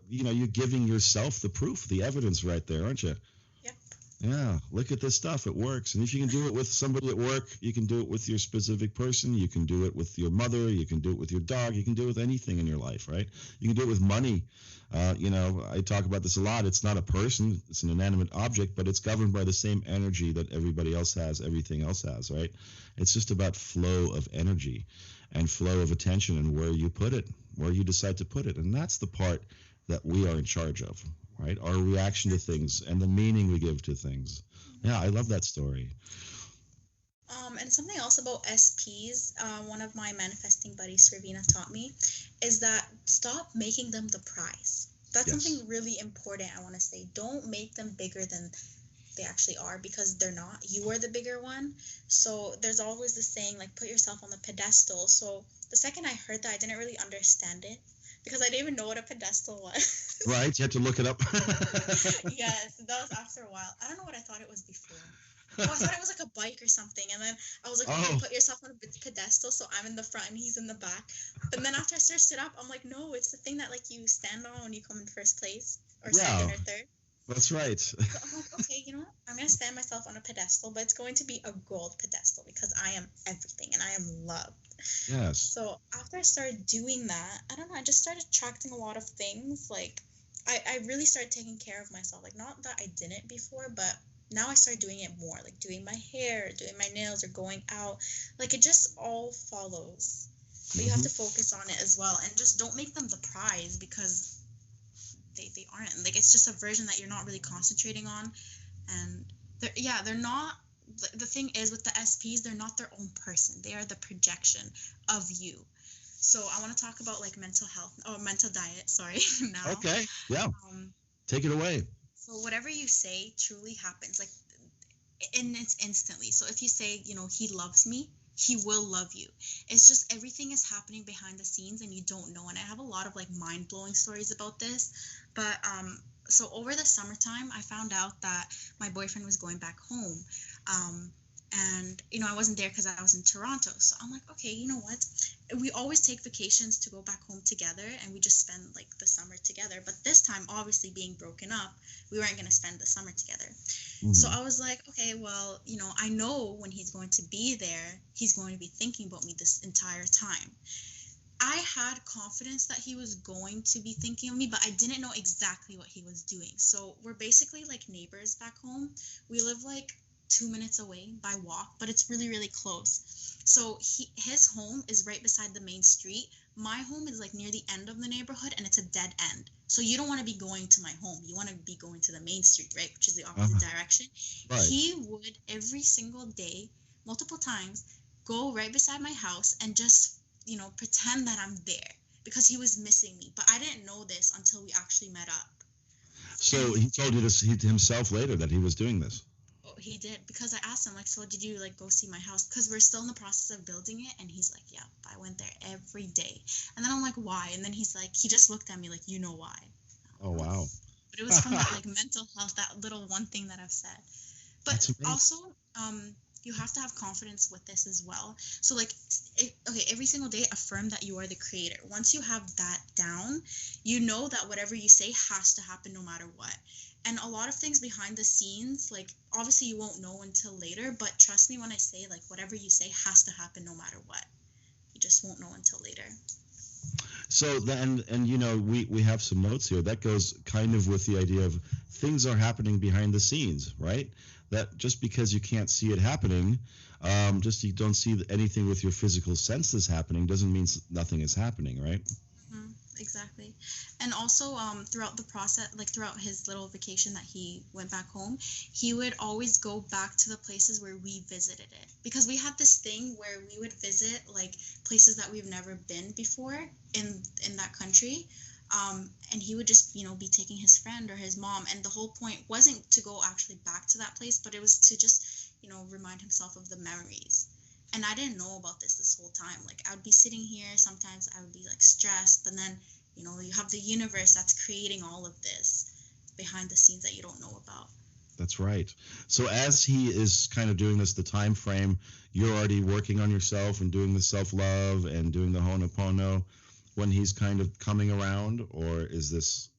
you're giving yourself the proof, the evidence right there, aren't you? Yep. Yeah, look at this stuff. It works. And if you can do it with somebody at work, you can do it with your specific person. You can do it with your mother. You can do it with your dog. You can do it with anything in your life, right? You can do it with money. I talk about this a lot. It's not a person. It's an inanimate object, but it's governed by the same energy that everybody else has, everything else has, right? It's just about flow of energy and flow of attention and where you put it, where you decide to put it. And that's the part that we are in charge of. Right? Our reaction to things and the meaning we give to things. Yeah, I love that story. And something else about SPs, one of my manifesting buddies, Ravina, taught me, is that stop making them the prize. That's something really important, I want to say. Don't make them bigger than they actually are, because they're not. You are the bigger one. So there's always this saying, like, put yourself on the pedestal. So the second I heard that, I didn't really understand it, because I didn't even know what a pedestal was. Right, you had to look it up. Yes, that was after a while. I don't know what I thought it was before. Oh, I thought it was like a bike or something. And then I was like, you put yourself on a pedestal, so I'm in the front and he's in the back. But then after I searched it up, I'm like, no, it's the thing that like you stand on when you come in first place, or second or third. That's right. So I'm like, okay, you know what? I'm going to stand myself on a pedestal, but it's going to be a gold pedestal, because I am everything and I am loved. Yes. So after I started doing that, I don't know, I just started attracting a lot of things. Like, I really started taking care of myself. Like, not that I didn't before, but now I started doing it more. Like, doing my hair, doing my nails, or going out. Like, it just all follows. But you have to focus on it as well. And just don't make them the prize, because they aren't. Like, it's just a version that you're not really concentrating on. And they're not. The thing is, with the SPs, they're not their own person. They are the projection of you. So I want to talk about like mental diet. Sorry. Now. Okay. Yeah. Take it away. So whatever you say truly happens. Like, and it's instantly. So if you say, he loves me, he will love you. It's just everything is happening behind the scenes and you don't know. And I have a lot of like mind blowing stories about this. But so over the summertime, I found out that my boyfriend was going back home. And, I wasn't there because I was in Toronto. So I'm like, okay, you know what? We always take vacations to go back home together, and we just spend like the summer together. But this time, obviously being broken up, we weren't going to spend the summer together. Mm-hmm. So I was like, okay, well, I know when he's going to be there, he's going to be thinking about me this entire time. I had confidence that he was going to be thinking of me, but I didn't know exactly what he was doing. So we're basically like neighbors back home. We live like 2 minutes away by walk, but it's really, really close. So his home is right beside the main street. My home is like near the end of the neighborhood, and it's a dead end. So you don't want to be going to my home. You want to be going to the main street, right? Which is the opposite direction. Right. He would every single day, multiple times, go right beside my house and just, pretend that I'm there, because he was missing me. But I didn't know this until we actually met up. So he told you this himself later that he was doing this? He did, because I asked him, like, so did you like go see my house? Because we're still in the process of building it. And he's like, yeah, I went there every day. And then I'm like, why? And then he's like, he just looked at me like, you know why? Oh, wow. But it was from that like mental health, that little one thing that I've said. But also, you have to have confidence with this as well. So like, every single day, affirm that you are the creator. Once you have that down, you know that whatever you say has to happen no matter what. And a lot of things behind the scenes, like, obviously you won't know until later, but trust me when I say, like, whatever you say has to happen no matter what. You just won't know until later. So then, and we have some notes here. That goes kind of with the idea of things are happening behind the scenes, right? That just because you can't see it happening, just you don't see anything with your physical senses happening, doesn't mean nothing is happening, right? Exactly. And also throughout the process, like throughout his little vacation that he went back home, he would always go back to the places where we visited it, because we had this thing where we would visit like places that we've never been before in that country, and he would just be taking his friend or his mom, and the whole point wasn't to go actually back to that place, but it was to just remind himself of the memories. And I didn't know about this whole time. Like, I would be sitting here, sometimes I would be like stressed, but then, you have the universe that's creating all of this behind the scenes that you don't know about. That's right. So as he is kind of doing this, the time frame, you're already working on yourself and doing the self-love and doing the Ho'oponopono. when he's kind of coming around, or is this?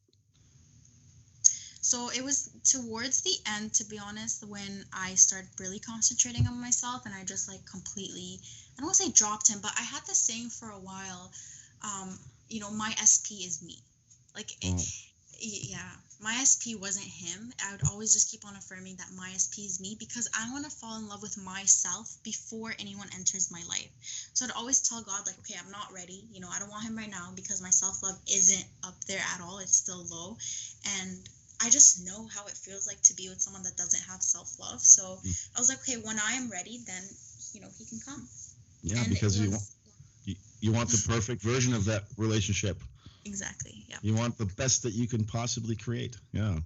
So it was towards the end, to be honest, when I started really concentrating on myself and I just like completely, I don't want to say dropped him, but I had this saying for a while, my SP is me. Like, yeah, my SP wasn't him. I would always just keep on affirming that my SP is me because I want to fall in love with myself before anyone enters my life. So I'd always tell God, like, okay, I'm not ready. I don't want him right now because my self-love isn't up there at all. It's still low. And I just know how it feels like to be with someone that doesn't have self-love. So I was like, okay, when I am ready, then, he can come. Yeah, and because you want the perfect version of that relationship. Exactly, yeah. You want the best that you can possibly create, yeah.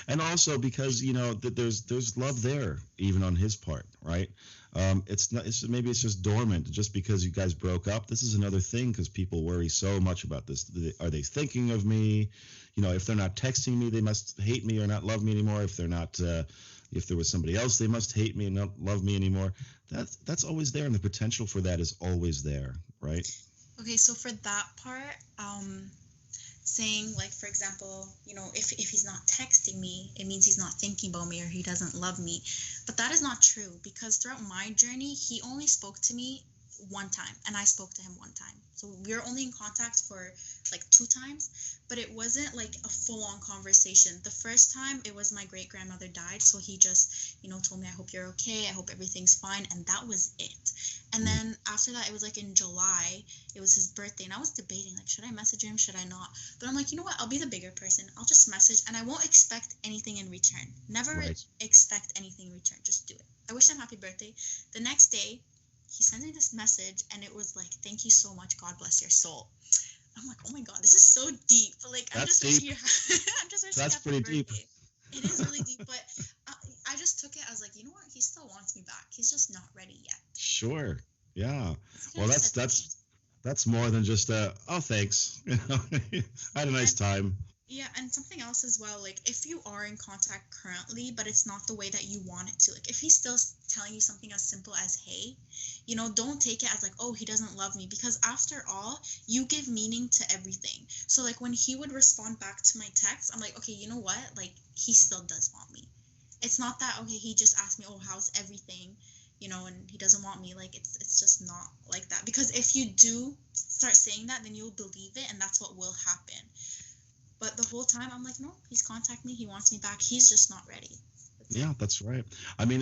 And also because, that there's love there, even on his part, right? Maybe it's just dormant just because you guys broke up. This is another thing because people worry so much about this. Are they thinking of me? If they're not texting me, they must hate me or not love me anymore. If they're not, if there was somebody else, they must hate me and not love me anymore. That's always there, and the potential for that is always there, right? Okay, so for that part, saying, like, for example, if he's not texting me, it means he's not thinking about me or he doesn't love me. But that is not true because throughout my journey, he only spoke to me one time and I spoke to him one time. So we were only in contact for like 2 times, but it wasn't like a full-on conversation. The first time it was my great-grandmother died, so he just, told me, I hope you're okay, I hope everything's fine, and that was it. And then after that, it was like in July, it was his birthday, and I was debating, like, should I message him, should I not? But I'm like, you know what, I'll be the bigger person, I'll just message, and I won't expect anything in return. Never expect anything in return, just do it. I wish him happy birthday. The next day, he sends me this message, and it was like, thank you so much, God bless your soul. I'm like, oh my God, this is so deep. But like, I'm just wishing you That's pretty deep. It is really deep, but I just took it as like, you know what? He still wants me back. He's just not ready yet. Sure. Yeah. Well, that's more than just oh, thanks. I had a nice time. Yeah, and something else as well, like if you are in contact currently, but it's not the way that you want it to, like if he's still telling you something as simple as, hey, don't take it as like, oh, he doesn't love me, because after all, you give meaning to everything. So like when he would respond back to my text, I'm like, okay, you know what? Like he still does want me. It's not that, okay, he just asked me, oh, how's everything? And he doesn't want me. Like it's just not like that. Because if you do start saying that, then you'll believe it, and that's what will happen. But the whole time, I'm like, no, he's contacting me. He wants me back. He's just not ready. That's right. I mean,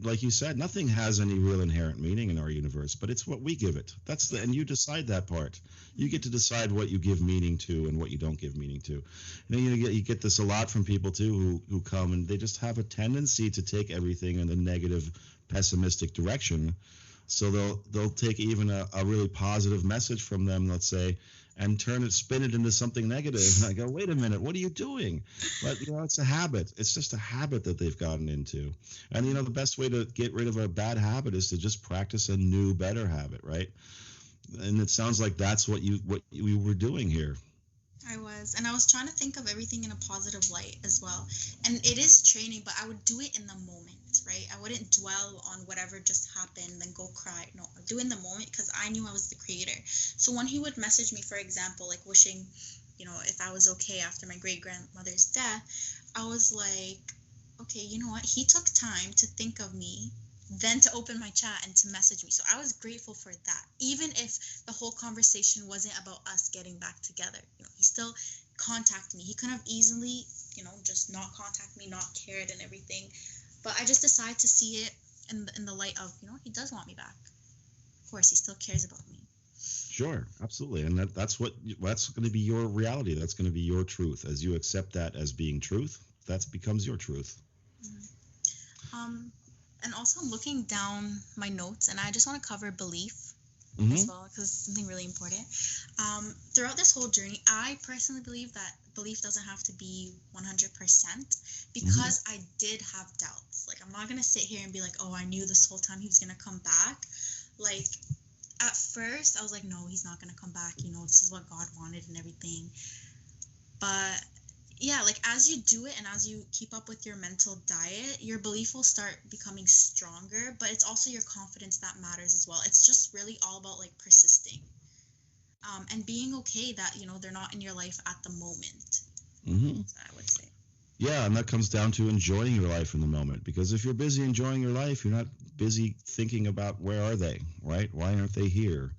like you said, nothing has any real inherent meaning in our universe, but it's what we give it. And you decide that part. You get to decide what you give meaning to and what you don't give meaning to. You get this a lot from people too who come and they just have a tendency to take everything in a negative, pessimistic direction. So they'll take even a really positive message from them, let's say, and spin it into something negative. And I go, wait a minute, what are you doing? But, it's a habit. It's just a habit that they've gotten into. And, the best way to get rid of a bad habit is to just practice a new, better habit, right? And it sounds like that's what you were doing here. I was trying to think of everything in a positive light as well. And it is training, but I would do it in the moment, right? I wouldn't dwell on whatever just happened, then go cry. No, I'd do it in the moment because I knew I was the creator. So when he would message me, for example, like wishing, if I was okay after my great-grandmother's death, I was like, okay, you know what? He took time to think of me, then to open my chat and to message me. So I was grateful for that. Even if the whole conversation wasn't about us getting back together, he still contacted me. He could have easily, just not contact me, not cared and everything. But I just decided to see it in the light of, he does want me back. Of course, he still cares about me. Sure, absolutely. And that's going to be your reality. That's going to be your truth. As you accept that as being truth, that becomes your truth. Mm-hmm. And also I'm looking down my notes, and I just want to cover belief as well, because it's something really important. Throughout this whole journey, I personally believe that belief doesn't have to be 100% because I did have doubts. Like, I'm not going to sit here and be like, oh, I knew this whole time he was going to come back. Like, at first, I was like, no, he's not going to come back. This is what God wanted and everything. But yeah, like as you do it and as you keep up with your mental diet, your belief will start becoming stronger, but it's also your confidence that matters as well. It's just really all about like persisting. and being okay that, they're not in your life at the moment. Mm-hmm. So I would say. Yeah, and that comes down to enjoying your life in the moment. Because if you're busy enjoying your life, you're not busy thinking about where are they, right? Why aren't they here?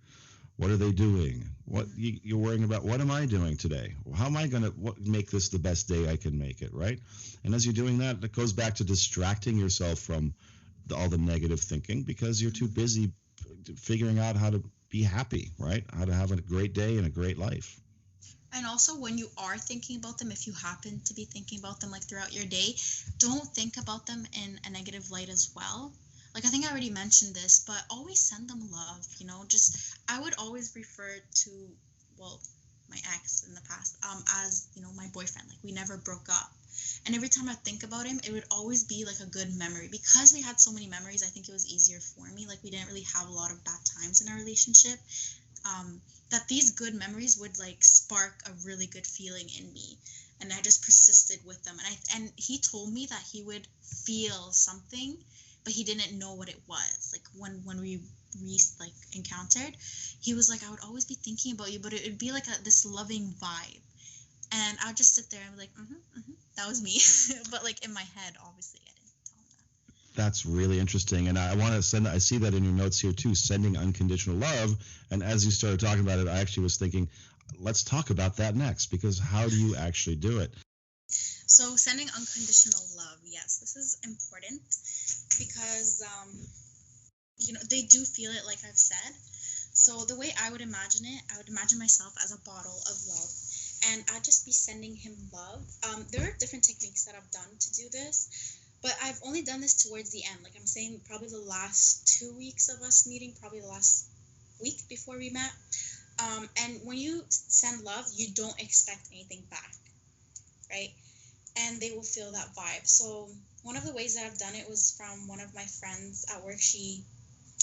What are they doing? What you're worrying about? What am I doing today? How am I going to make this the best day I can make it, right? And as you're doing that, it goes back to distracting yourself from all the negative thinking because you're too busy figuring out how to be happy, right? How to have a great day and a great life. And also, when you are thinking about them, if you happen to be thinking about them like throughout your day, don't think about them in a negative light as well. Like, I think I already mentioned this, but always send them love, I would always refer to, well, my ex in the past, as, my boyfriend. Like, we never broke up. And every time I think about him, it would always be like a good memory. Because we had so many memories, I think it was easier for me. Like, we didn't really have a lot of bad times in our relationship. That these good memories would like spark a really good feeling in me, and I just persisted with them. And he told me that he would feel something, but he didn't know what it was. Like when we encountered, he was like, I would always be thinking about you, but it would be like this loving vibe, and I'd just sit there and be like, that was me, but like in my head, obviously, I didn't tell him that. That's really interesting. And I want to I see that in your notes here too, sending unconditional love. And as you started talking about it, I actually was thinking, let's talk about that next, because how do you actually do it? So sending unconditional love, yes, this is important because, they do feel it, like I've said. So the way I would imagine it, I would imagine myself as a bottle of love, and I'd just be sending him love. There are different techniques that I've done to do this, but I've only done this towards the end. Like I'm saying, probably the last 2 weeks of us meeting, probably the last week before we met. And when you send love, you don't expect anything back, right? And they will feel that vibe. So one of the ways that I've done it was from one of my friends at work.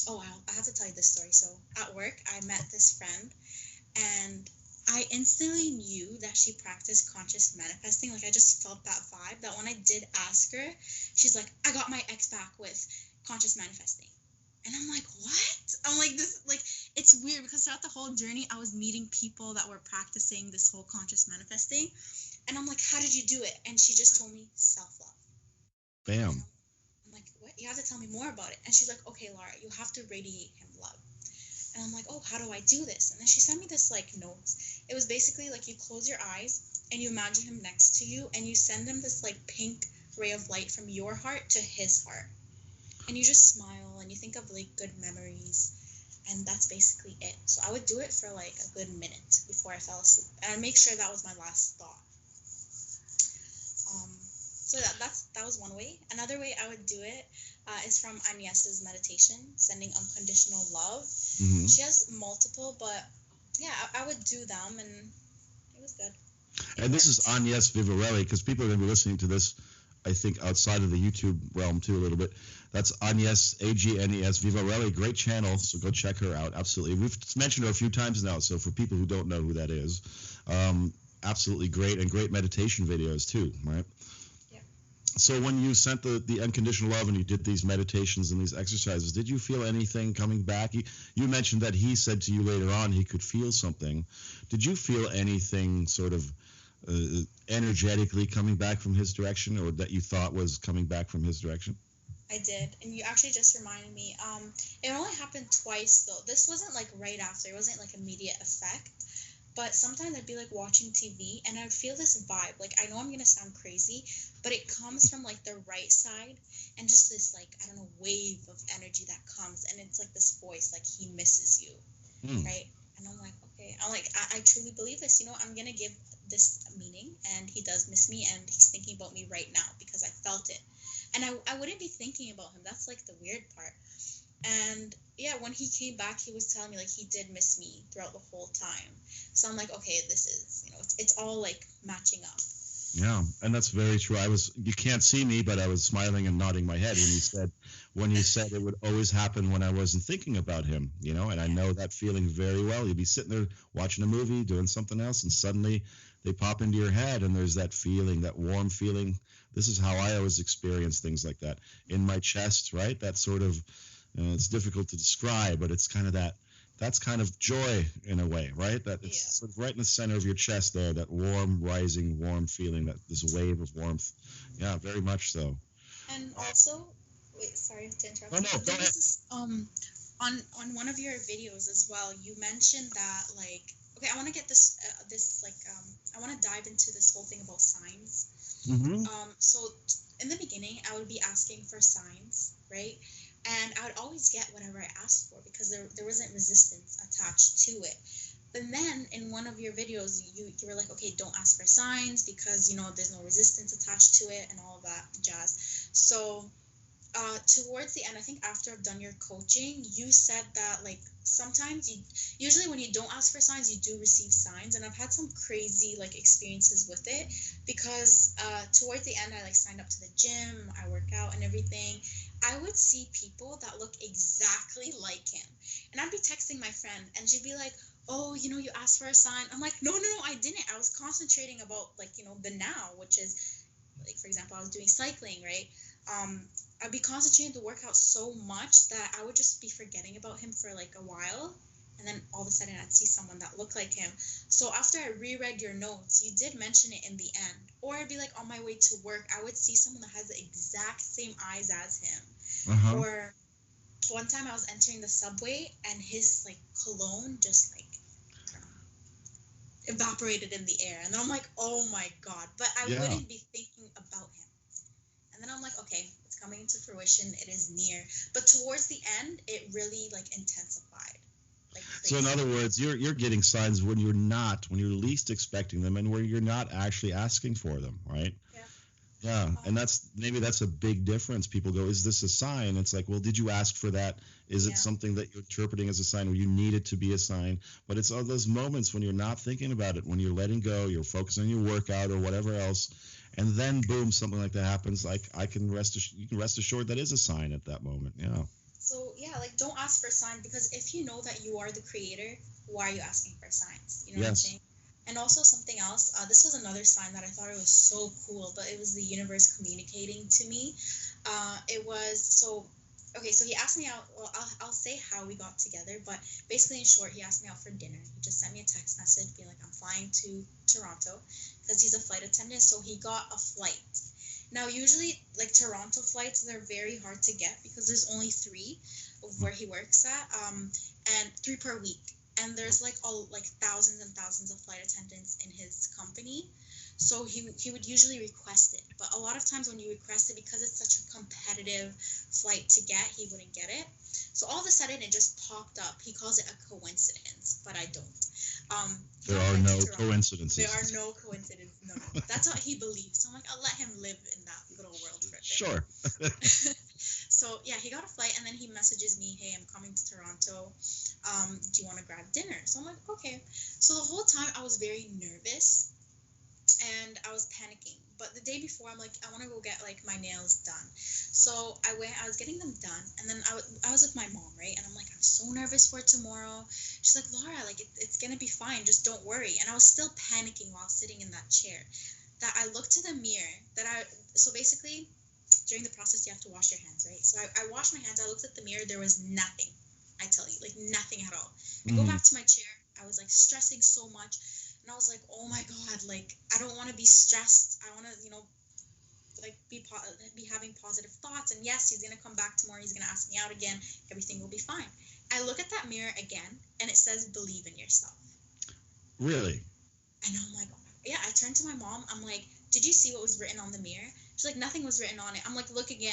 I have to tell you this story. So at work, I met this friend, and I instantly knew that she practiced conscious manifesting. Like I just felt that vibe, that when I did ask her, she's like, I got my ex back with conscious manifesting. And I'm like, what? I'm like, this, like, it's weird because throughout the whole journey, I was meeting people that were practicing this whole conscious manifesting. And I'm like, how did you do it? And she just told me self-love. Bam. I'm like, what? You have to tell me more about it. And she's like, okay, Lara, you have to radiate him love. And I'm like, oh, how do I do this? And then she sent me this, like, notes. It was basically, like, you close your eyes and you imagine him next to you and you send him this, like, pink ray of light from your heart to his heart. And you just smile and you think of, like, good memories. And that's basically it. So I would do it for, like, a good minute before I fell asleep. And I'd make sure that was my last thought. So that was one way. Another way I would do it is from 𝗫𝘀𝗔's meditation, sending unconditional love. Mm-hmm. She has multiple, but yeah, I would do them, and it was good. And this is 𝗫𝘀𝗵𝗶𝗴, because people are going to be listening to this, I think, outside of the YouTube realm too a little bit. That's 𝗫𝗀𝗵𝗶𝗴, great channel, so go check her out. Absolutely. We've mentioned her a few times now, so for people who don't know who that is, absolutely great, and great meditation videos too, right? So when you sent the unconditional love and you did these meditations and these exercises, did you feel anything coming back? You mentioned that he said to you later on he could feel something. Did you feel anything sort of energetically coming back from his direction, or that you thought was coming back from his direction? I did, and you actually just reminded me. It only happened twice, though. This wasn't like right after. It wasn't like immediate effect. But sometimes I'd be like watching TV and I'd feel this vibe. Like, I know I'm going to sound crazy, but it comes from like the right side, and just this, like, I don't know, wave of energy that comes, and it's like this voice, like, he misses you, right? And I'm like, okay, I truly believe this, I'm going to give this meaning, and he does miss me, and he's thinking about me right now because I felt it. And I wouldn't be thinking about him. That's like the weird part. And yeah, when he came back, he was telling me like he did miss me throughout the whole time. So I'm like, okay, this is, it's all like matching up. Yeah, and that's very true. You can't see me, but I was smiling and nodding my head when you said it would always happen when I wasn't thinking about him, and I know that feeling very well. You'd be sitting there watching a movie, doing something else, and suddenly they pop into your head, and there's that feeling, that warm feeling. This is how I always experience things like that in my chest, right? That sort of, it's difficult to describe, but it's kind of that that's kind of joy in a way, right? That it's sort of right in the center of your chest there, that warm, rising, warm feeling, that this wave of warmth. Yeah, very much so. And also, wait, sorry to interrupt. Oh, no, but go there ahead. was this, on one of your videos as well, you mentioned that, like, okay, I want to get this I want to dive into this whole thing about signs. Mm-hmm. So in the beginning, I would be asking for signs, right? And I would always get whatever I asked for because there wasn't resistance attached to it. But then in one of your videos, you were like, okay, don't ask for signs because, there's no resistance attached to it and all of that jazz. So towards the end, I think after I've done your coaching, you said that, like, sometimes usually when you don't ask for signs, you do receive signs. And I've had some crazy, like, experiences with it because towards the end, I, like, signed up to the gym, I work out and everything. I would see people that look exactly like him. And I'd be texting my friend and she'd be like, oh, you asked for a sign. I'm like, no, I didn't. I was concentrating about, like, the now, which is, like, for example, I was doing cycling, right? I'd be concentrating the workout so much that I would just be forgetting about him for, like, a while. And then all of a sudden I'd see someone that looked like him. So after I reread your notes, you did mention it in the end. Or I'd be like on my way to work, I would see someone that has the exact same eyes as him. Uh-huh. Or one time I was entering the subway and his, like, cologne just, like, I don't know, evaporated in the air. And then I'm like, oh my God. But I wouldn't be thinking about him. And then I'm like, okay, it's coming into fruition. It is near. But towards the end, it really, like, intensified. Like, so in other words, you're getting signs when you're least expecting them and where you're not actually asking for them, right? Yeah, and maybe that's a big difference. People go, is this a sign? It's like, well, did you ask for that? Is it something that you're interpreting as a sign or you need it to be a sign? But it's all those moments when you're not thinking about it, when you're letting go, you're focusing on your workout or whatever else, and then boom, something like that happens. Like you can rest assured that is a sign at that moment. Yeah. So yeah, like, don't ask for signs because if you know that you are the creator, why are you asking for signs? You know what I'm saying? And also something else, this was another sign that I thought it was so cool, but it was the universe communicating to me. So he asked me out, well, I'll say how we got together, but basically in short, he asked me out for dinner. He just sent me a text message being like, I'm flying to Toronto because he's a flight attendant, so he got a flight. Now, usually, like, Toronto flights, they're very hard to get because there's only 3 of where he works at, and 3 per week. And there's, like, thousands and thousands of flight attendants in his company. So he would usually request it. But a lot of times when you request it, because it's such a competitive flight to get, he wouldn't get it. So all of a sudden, it just popped up. He calls it a coincidence, but I don't. There are no coincidences. There are no coincidences. No. That's what he believes. So I'm like, I'll let him live in that little world for a bit. Sure. So, yeah, he got a flight, and then he messages me, hey, I'm coming to Toronto. Do you want to grab dinner? So I'm like, okay. So the whole time, I was very nervous, and I was panicking. But the day before, I'm like, I want to go get, like, my nails done. So I was getting them done, and then I was with my mom, right? And I'm like, I'm so nervous for tomorrow. She's like, Lara, like, it's going to be fine. Just don't worry. And I was still panicking while sitting in that chair. That I looked to the mirror, so basically, during the process, you have to wash your hands, right? So I washed my hands. I looked at the mirror. There was nothing. I tell you, like, nothing at all. I go back to my chair. I was, like, stressing so much. And I was like, oh, my God, like, I don't want to be stressed. I want to, like, be having positive thoughts. And, yes, he's going to come back tomorrow. He's going to ask me out again. Everything will be fine. I look at that mirror again, and it says, believe in yourself. Really? And I'm like, yeah, I turned to my mom. I'm like, did you see what was written on the mirror? She's like, nothing was written on it. I'm like, look again.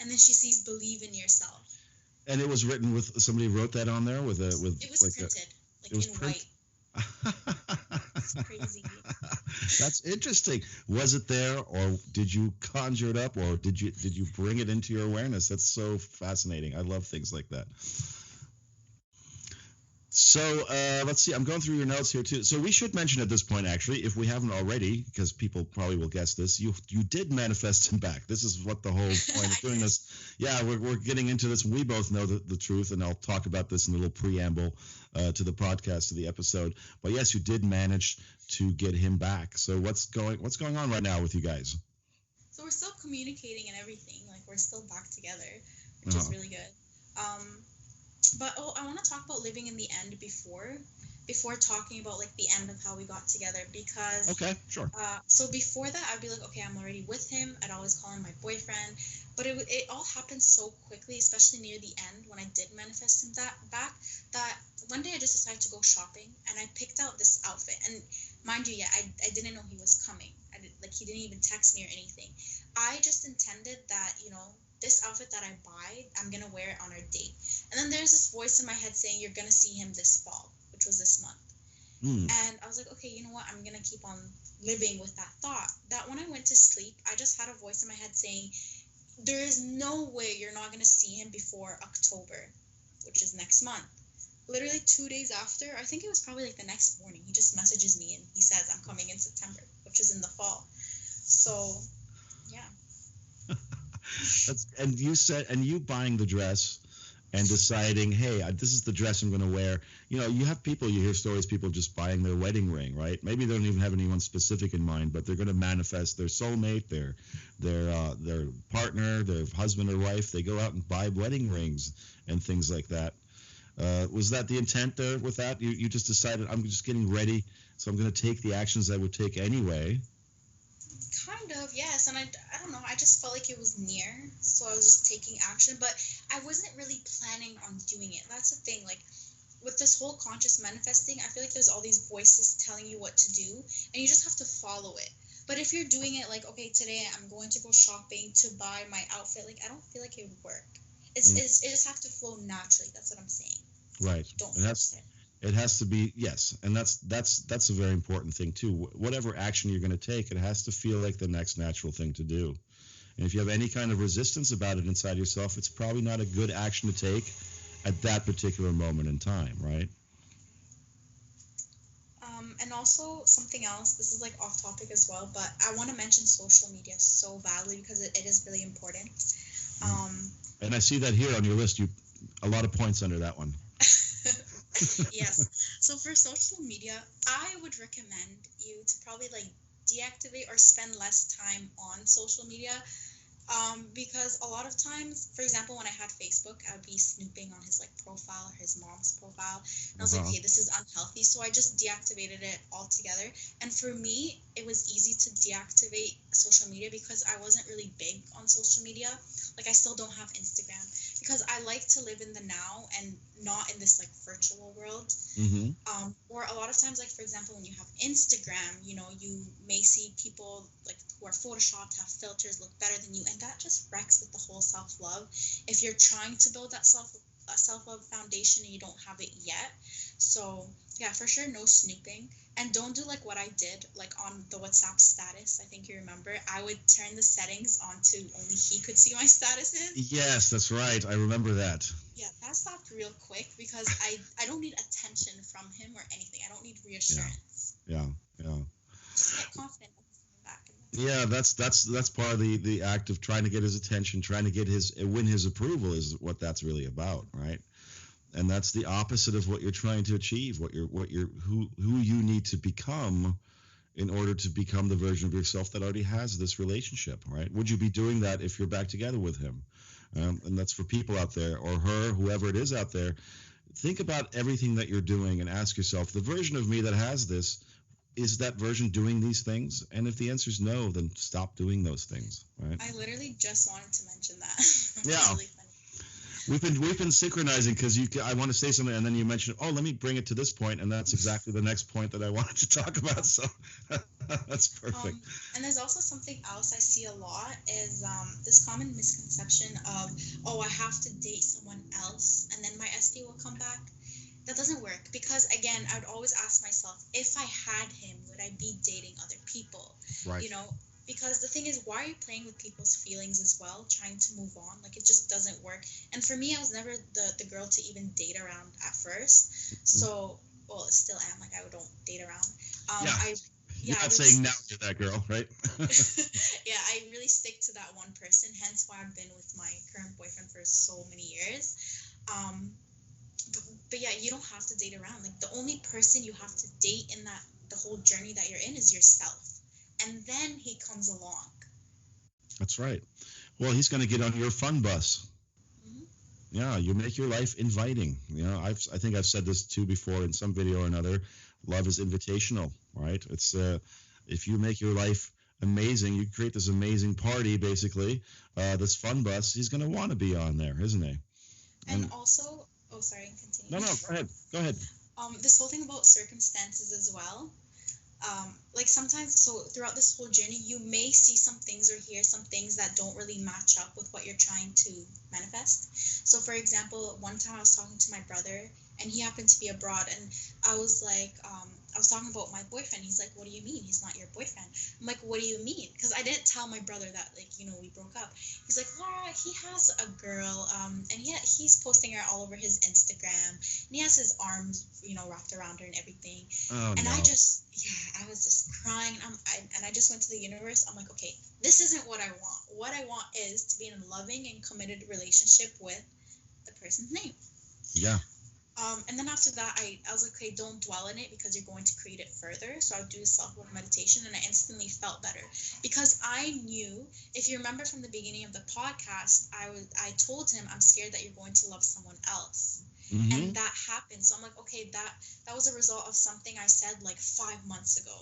And then she sees believe in yourself. And it was written with, somebody wrote that on there it was like printed, in white. It's crazy. That's interesting. Was it there, or did you conjure it up, or did you bring it into your awareness? That's so fascinating. I love things like that. So let's see. I'm going through your notes here too. So we should mention at this point, actually, if we haven't already, because people probably will guess this, you did manifest him back. This is what the whole point of doing this. Yeah, we're getting into this. We both know the truth, and I'll talk about this in a little preamble to the podcast, to the episode. But yes, you did manage to get him back. So what's going on right now with you guys? So we're still communicating and everything. Like, we're still back together, which is really good. But I want to talk about living in the end before talking about like the end of how we got together, because Okay, sure. so before that I'd be like, okay, I'm already with him. I'd always call him my boyfriend, but it all happened so quickly, especially near the end when I did manifest him back, that one day I just decided to go shopping and I picked out this outfit. And mind you, yeah, I didn't know he was coming. Like, he didn't even text me or anything. I just intended that, this outfit that I buy, I'm gonna wear it on our date. And then there's this voice in my head saying, you're gonna see him this fall, which was this month. And I was like, okay, you know what? I'm gonna keep on living with that thought. That when I went to sleep, I just had a voice in my head saying, there is no way you're not gonna see him before October, which is next month. Literally 2 days after, I think it was probably like the next morning, he just messages me and he says, I'm coming in September, which is in the fall. So, yeah. And you buying the dress and deciding, hey, this is the dress I'm going to wear. You have people, you hear stories, people just buying their wedding ring, right? Maybe they don't even have anyone specific in mind, but they're going to manifest their soulmate, their partner, their husband or wife. They go out and buy wedding rings and things like that. Was that the intent there with that? You just decided, I'm just getting ready, so I'm going to take the actions I would take anyway. Kind of, yes. And I don't know, I just felt like it was near, so I was just taking action. But I wasn't really planning on doing it. That's the thing. Like, with this whole conscious manifesting, I feel like there's all these voices telling you what to do, and you just have to follow it. But if you're doing it like, okay, today I'm going to go shopping to buy my outfit, like, I don't feel like it would work. It just have to flow naturally. That's what I'm saying. Right. Don't force it. It has to be, yes, and that's a very important thing too. Whatever action you're going to take, it has to feel like the next natural thing to do. And if you have any kind of resistance about it inside yourself, it's probably not a good action to take at that particular moment in time, right? And also something else, this is like off topic as well, but I want to mention social media so badly because it is really important. And I see that here on your list, a lot of points under that one. Yes. So for social media, I would recommend you to probably like deactivate or spend less time on social media. Because a lot of times, for example, when I had Facebook, I would be snooping on his like profile or his mom's profile, and I was like, hey, this is unhealthy. So I just deactivated it altogether. And for me, it was easy to deactivate social media because I wasn't really big on social media. Like, I still don't have Instagram because I like to live in the now and not in this like virtual world. Or a lot of times, like, for example, when you have Instagram, you may see people like who are photoshopped, have filters, look better than you, and that just wrecks with the whole self-love. If you're trying to build that self-love foundation and you don't have it yet. So yeah, for sure, no snooping. And don't do like what I did, like on the WhatsApp status. I think you remember. I would turn the settings on to only he could see my statuses. Yes, that's right. I remember that. Yeah, that stopped real quick because I don't need attention from him or anything. I don't need reassurance. Yeah. Just get confident that he's coming back. Yeah, that's part of the act of trying to get his attention, trying to win his approval is what that's really about, right? And that's the opposite of what you're trying to achieve, who you need to become in order to become the version of yourself that already has this relationship, right? Would you be doing that if you're back together with him? And that's for people out there, or her, whoever it is out there. Think about everything that you're doing and ask yourself, the version of me that has this, is that version doing these things? And if the answer is no, then stop doing those things, right? I literally just wanted to mention that. Yeah. Really funny. We've been synchronizing because I want to say something and then you mentioned, let me bring it to this point, and that's exactly the next point that I wanted to talk about. So that's perfect. And there's also something else I see a lot is this common misconception of, I have to date someone else and then my SD will come back. That doesn't work because, again, I'd always ask myself, if I had him, would I be dating other people? Right. Because the thing is, why are you playing with people's feelings as well, trying to move on? Like, it just doesn't work. And for me, I was never the girl to even date around at first. So, still am. Like, I don't date around. You're not saying now you're that girl, right? Yeah, I really stick to that one person. Hence why I've been with my current boyfriend for so many years. But yeah, you don't have to date around. Like, the only person you have to date in the whole journey that you're in is yourself. And then he comes along. That's right. Well, he's going to get on your fun bus. Yeah, you make your life inviting. I think I've said this too before in some video or another. Love is invitational, right? It's if you make your life amazing, you create this amazing party, basically. This fun bus, he's going to want to be on there, isn't he? And also, oh, sorry, continue. No, go ahead. This whole thing about circumstances as well. Like sometimes, so throughout this whole journey, you may see some things or hear some things that don't really match up with what you're trying to manifest. So for example, one time I was talking to my brother, and he happened to be abroad, and I was like, I was talking about my boyfriend. He's like, what do you mean? He's not your boyfriend. I'm like, what do you mean? Because I didn't tell my brother that, like, we broke up. He's like, Lara, he has a girl, and he's posting her all over his Instagram, and he has his arms, wrapped around her and everything. Oh, and no. I was just crying, and I just went to the universe. I'm like, okay, this isn't what I want. What I want is to be in a loving and committed relationship with the person's name. Yeah. And then after that, I was like, okay, don't dwell in it because you're going to create it further. So I would do self-love meditation, and I instantly felt better because I knew, if you remember from the beginning of the podcast, I told him I'm scared that you're going to love someone else. Mm-hmm. And that happened. So I'm like, okay, that was a result of something I said like 5 months ago,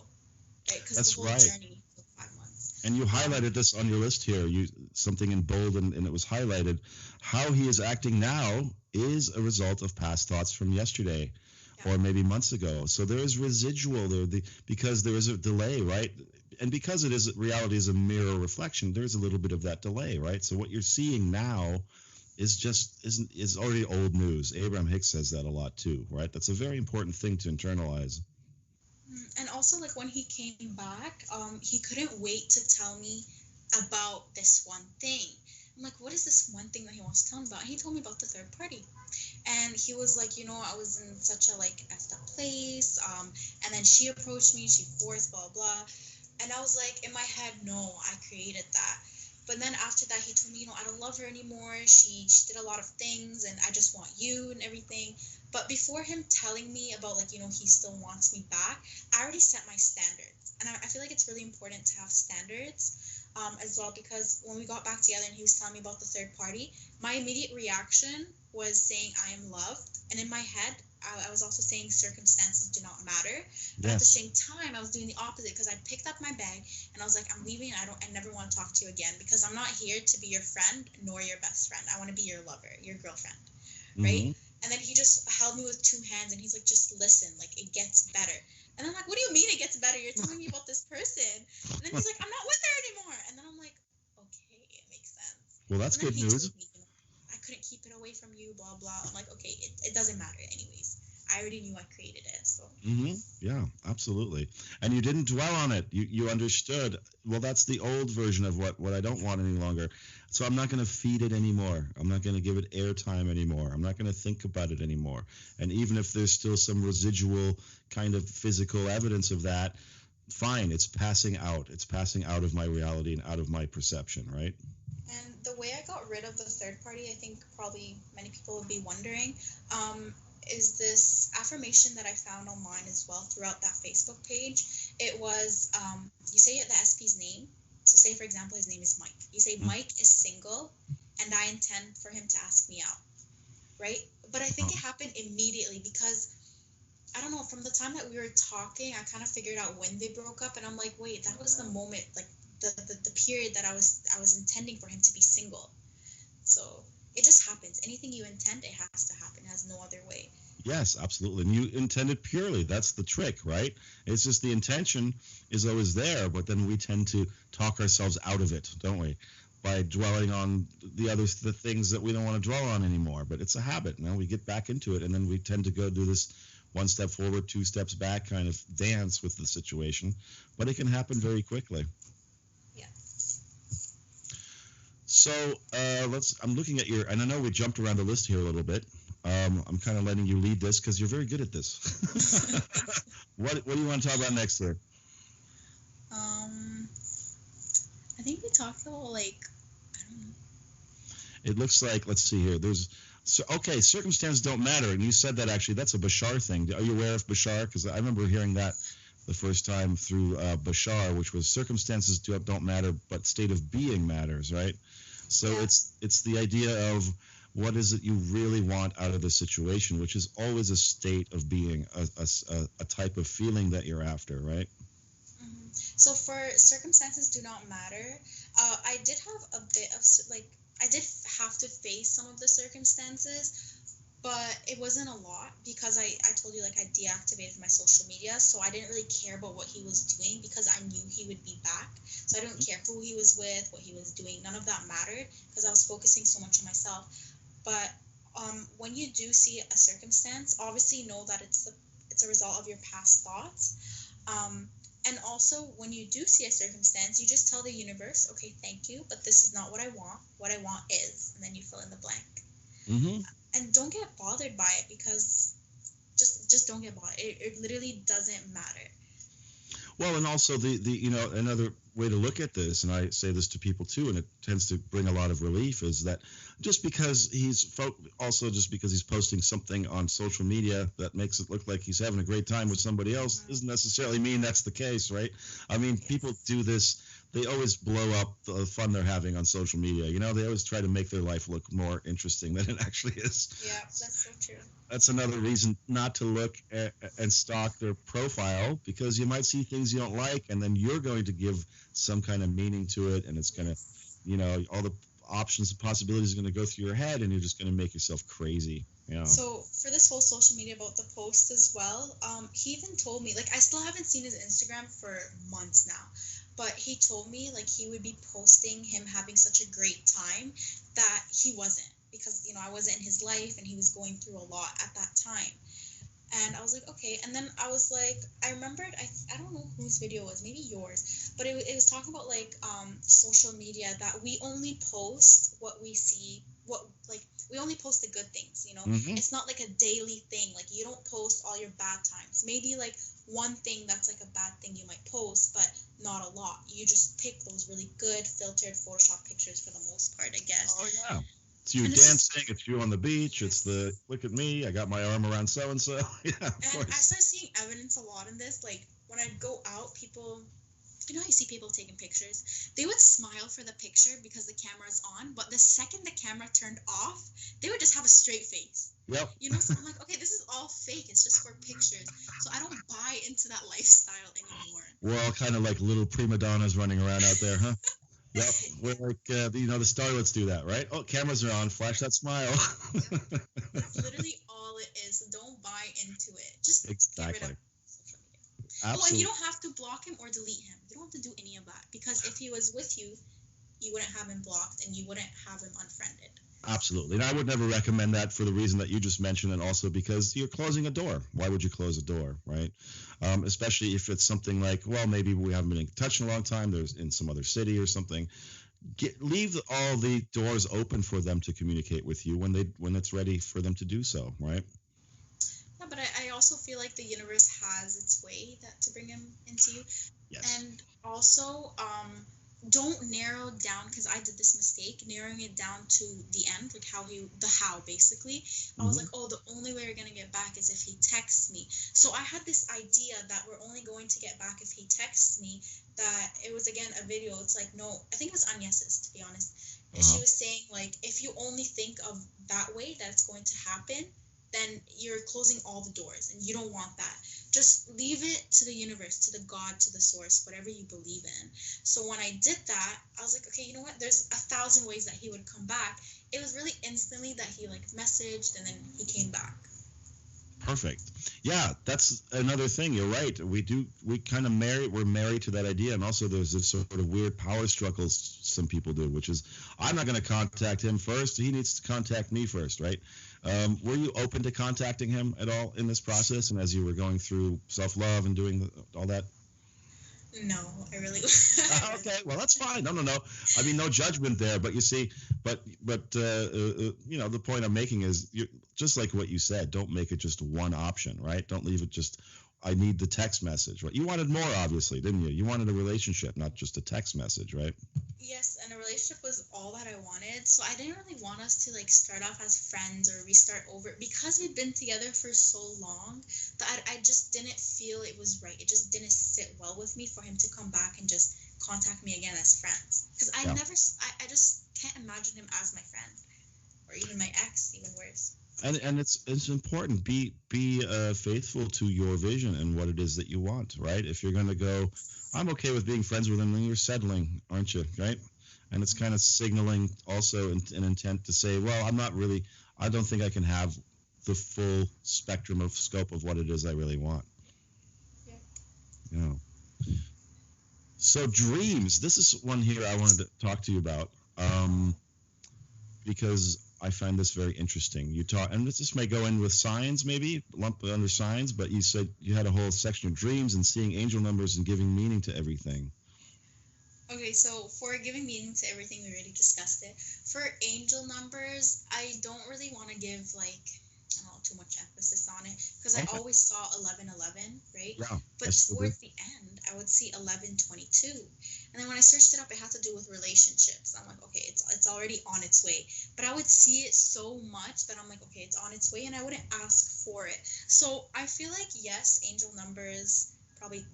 right? Because the whole journey took 5 months. And you highlighted this on your list here, something in bold, and it was highlighted. How he is acting now is a result of past thoughts from yesterday, or maybe months ago. So there is residual there, because there is a delay, right? And because reality is a mirror reflection, there's a little bit of that delay, right? So what you're seeing now is already old news. Abraham Hicks says that a lot too, right? That's a very important thing to internalize. And also, like, when he came back, he couldn't wait to tell me about this one thing. I'm like, what is this one thing that he wants to tell me about? And he told me about the third party. And he was like, I was in such a, like, effed up place. And then she approached me, she forced, blah, blah. And I was like, in my head, no, I created that. But then after that, he told me, I don't love her anymore. She did a lot of things, and I just want you and everything. But before him telling me about, like, he still wants me back, I already set my standards. And I feel like it's really important to have standards as well, because when we got back together and he was telling me about the third party, my immediate reaction was saying I am loved. And in my head, I was also saying circumstances do not matter. But at the same time, I was doing the opposite, because I picked up my bag and I was like, I'm leaving. I never want to talk to you again, because I'm not here to be your friend nor your best friend. I want to be your lover, your girlfriend, right? And then he just held me with two hands, and he's like, just listen, like, it gets better. And I'm like, what do you mean it gets better? You're telling me about this person. And then he's like, I'm not with her anymore. And then I'm like, okay, it makes sense. Well, that's good news. Me, I couldn't keep it away from you, blah, blah. I'm like, okay, it doesn't matter anyways. I already knew I created it, so. Yeah, absolutely. And you didn't dwell on it. You understood, well, that's the old version of what I don't want any longer. So I'm not going to feed it anymore. I'm not going to give it airtime anymore. I'm not going to think about it anymore. And even if there's still some residual kind of physical evidence of that, fine, it's passing out. It's passing out of my reality and out of my perception, right? And the way I got rid of the third party, I think probably many people would be wondering, is this affirmation that I found online as well throughout that Facebook page. It was, you say the SP's name. So say, for example, his name is Mike. You say, Mike is single, and I intend for him to ask me out, right? But I think it happened immediately, because, I don't know, from the time that we were talking, I kind of figured out when they broke up, and I'm like, wait, that was the moment, like, the period that I was intending for him to be single. So it just happens. Anything you intend, it has to happen. It has no other way. Yes, absolutely. And you intend it purely. That's the trick, right? It's just the intention is always there, but then we tend to talk ourselves out of it, don't we? By dwelling on the things that we don't want to dwell on anymore. But it's a habit. We get back into it, and then we tend to go do this one step forward, two steps back kind of dance with the situation. But it can happen very quickly. So I'm looking at and I know we jumped around the list here a little bit. I'm kind of letting you lead this because you're very good at this. What do you want to talk about next, sir? I think we talked about, like, I don't know. It looks like, let's see here. Circumstances don't matter. And you said that actually, that's a 𝗏𝗧 thing. Are you aware of 𝗏𝗧? Because I remember hearing that the first time through 𝗏𝗧, which was circumstances don't matter, but state of being matters, right? So it's the idea of what is it you really want out of the situation, which is always a state of being, a type of feeling that you're after, right? So for circumstances do not matter, I did have a bit of, like, I did have to face some of the circumstances, but it wasn't a lot because I told you, like, I deactivated my social media, so I didn't really care about what he was doing because I knew he would be back. So I didn't care who he was with, what he was doing. None of that mattered because I was focusing so much on myself. But when you do see a circumstance, obviously know that it's a result of your past thoughts. And also, when you do see a circumstance, you just tell the universe, okay, thank you, but this is not what I want. What I want is, and then you fill in the blank. Mm-hmm. And don't get bothered by it because just don't get bothered. It literally doesn't matter. Well, and also the another way to look at this, and I say this to people too, and it tends to bring a lot of relief, is that just because he's posting something on social media that makes it look like he's having a great time with somebody else doesn't necessarily mean that's the case, right? I mean, people do this. They always blow up the fun they're having on social media. They always try to make their life look more interesting than it actually is. Yeah, that's so true. That's another reason not to look and stalk their profile, because you might see things you don't like, and then you're going to give some kind of meaning to it, and it's going to, all the options and possibilities are going to go through your head, and you're just going to make yourself crazy. So for this whole social media about the post as well, he even told me, like, I still haven't seen his Instagram for months now, but he told me, like, he would be posting him having such a great time that he wasn't, because, I wasn't in his life and he was going through a lot at that time. And I was like, okay. And then I was like, I remembered, I don't know whose video it was, maybe yours, but it was talking about, like, social media, that we only post what we see, we only post the good things, Mm-hmm. It's not like a daily thing. Like, you don't post all your bad times. Maybe, like, one thing that's like a bad thing you might post, but not a lot. You just pick those really good filtered Photoshop pictures for the most part, I guess. Oh, yeah. It's you dancing, it's you on the beach, it's the, look at me, I got my arm around so-and-so. Yeah, of course. And I started seeing evidence a lot in this. Like, when I'd go out, people, how you see people taking pictures? They would smile for the picture because the camera's on, but the second the camera turned off, they would just have a straight face. Yep. So I'm like, okay, this is all fake. It's just for pictures. So I don't buy into that lifestyle anymore. We're all kind of like little prima donnas running around out there, huh? Yep, we're like, the starlets do that, right? Oh, cameras are on, flash that smile. Yep. That's literally all it is. So don't buy into it. Just get rid of social media. Absolutely. Oh, and you don't have to block him or delete him. You don't have to do any of that, because if he was with you, you wouldn't have him blocked and you wouldn't have him unfriended. Absolutely. And I would never recommend that for the reason that you just mentioned, and also because you're closing a door. Why would you close a door, right? Especially if it's something like, well, maybe we haven't been in touch in a long time, there's in some other city or something. Leave all the doors open for them to communicate with you when it's ready for them to do so, right? Yeah, but I also feel like the universe has its way to bring him into you. Yes. And also, don't narrow down, because I did this mistake, narrowing it down to the end, like how basically. I was like, oh, the only way we're going to get back is if he texts me. So I had this idea that we're only going to get back if he texts me, that it was, again, a video. It's like, no, I think it was Agnes's, to be honest. And she was saying, like, if you only think of that way, that it's going to happen, then you're closing all the doors, and you don't want that. Just leave it to the universe, to the God, to the source, whatever you believe in. So when I did that, I was like, okay, you know what? There's 1,000 ways that he would come back. It was really instantly that he, like, messaged, and then he came back. Perfect. Yeah, that's another thing. You're right. We're married to that idea. And also there's this sort of weird power struggles some people do, which is, I'm not going to contact him first. He needs to contact me first, right? Were you open to contacting him at all in this process, and as you were going through self-love and doing all that? No, I really. Okay, well, that's fine. No. I mean, no judgment there. But you see, the point I'm making is, just like what you said, don't make it just one option, right? Don't leave it just, I need the text message, right? You wanted more, obviously, didn't you? You wanted a relationship, not just a text message, right? Yes, and a relationship was all that I wanted. So I didn't really want us to, like, start off as friends or restart over, because we'd been together for so long that I just didn't feel it was right. It just didn't sit well with me for him to come back and just contact me again as friends, because I just can't imagine him as my friend. or even my ex, even worse. And it's important. Be faithful to your vision and what it is that you want, right? If you're going to go, I'm okay with being friends with him, then you're settling, aren't you, right? And it's kind of signaling also an intent to say, well, I don't think I can have the full spectrum of scope of what it is I really want. Yeah. Yeah. So dreams, this is one here I wanted to talk to you about, because I find this very interesting. You talk, and this may go in with signs, maybe lump it under signs, but you said you had a whole section of dreams and seeing angel numbers and giving meaning to everything. Okay, so for giving meaning to everything, we already discussed it. For angel numbers, I don't really want to give too much emphasis on it, because I always saw 1111, right? Yeah. But towards the end, I would see 1122, and then when I searched it up, it had to do with relationships. I'm like, okay, it's already on its way. But I would see it so much that I'm like, okay, it's on its way, and I wouldn't ask for it. So I feel like, yes, angel numbers probably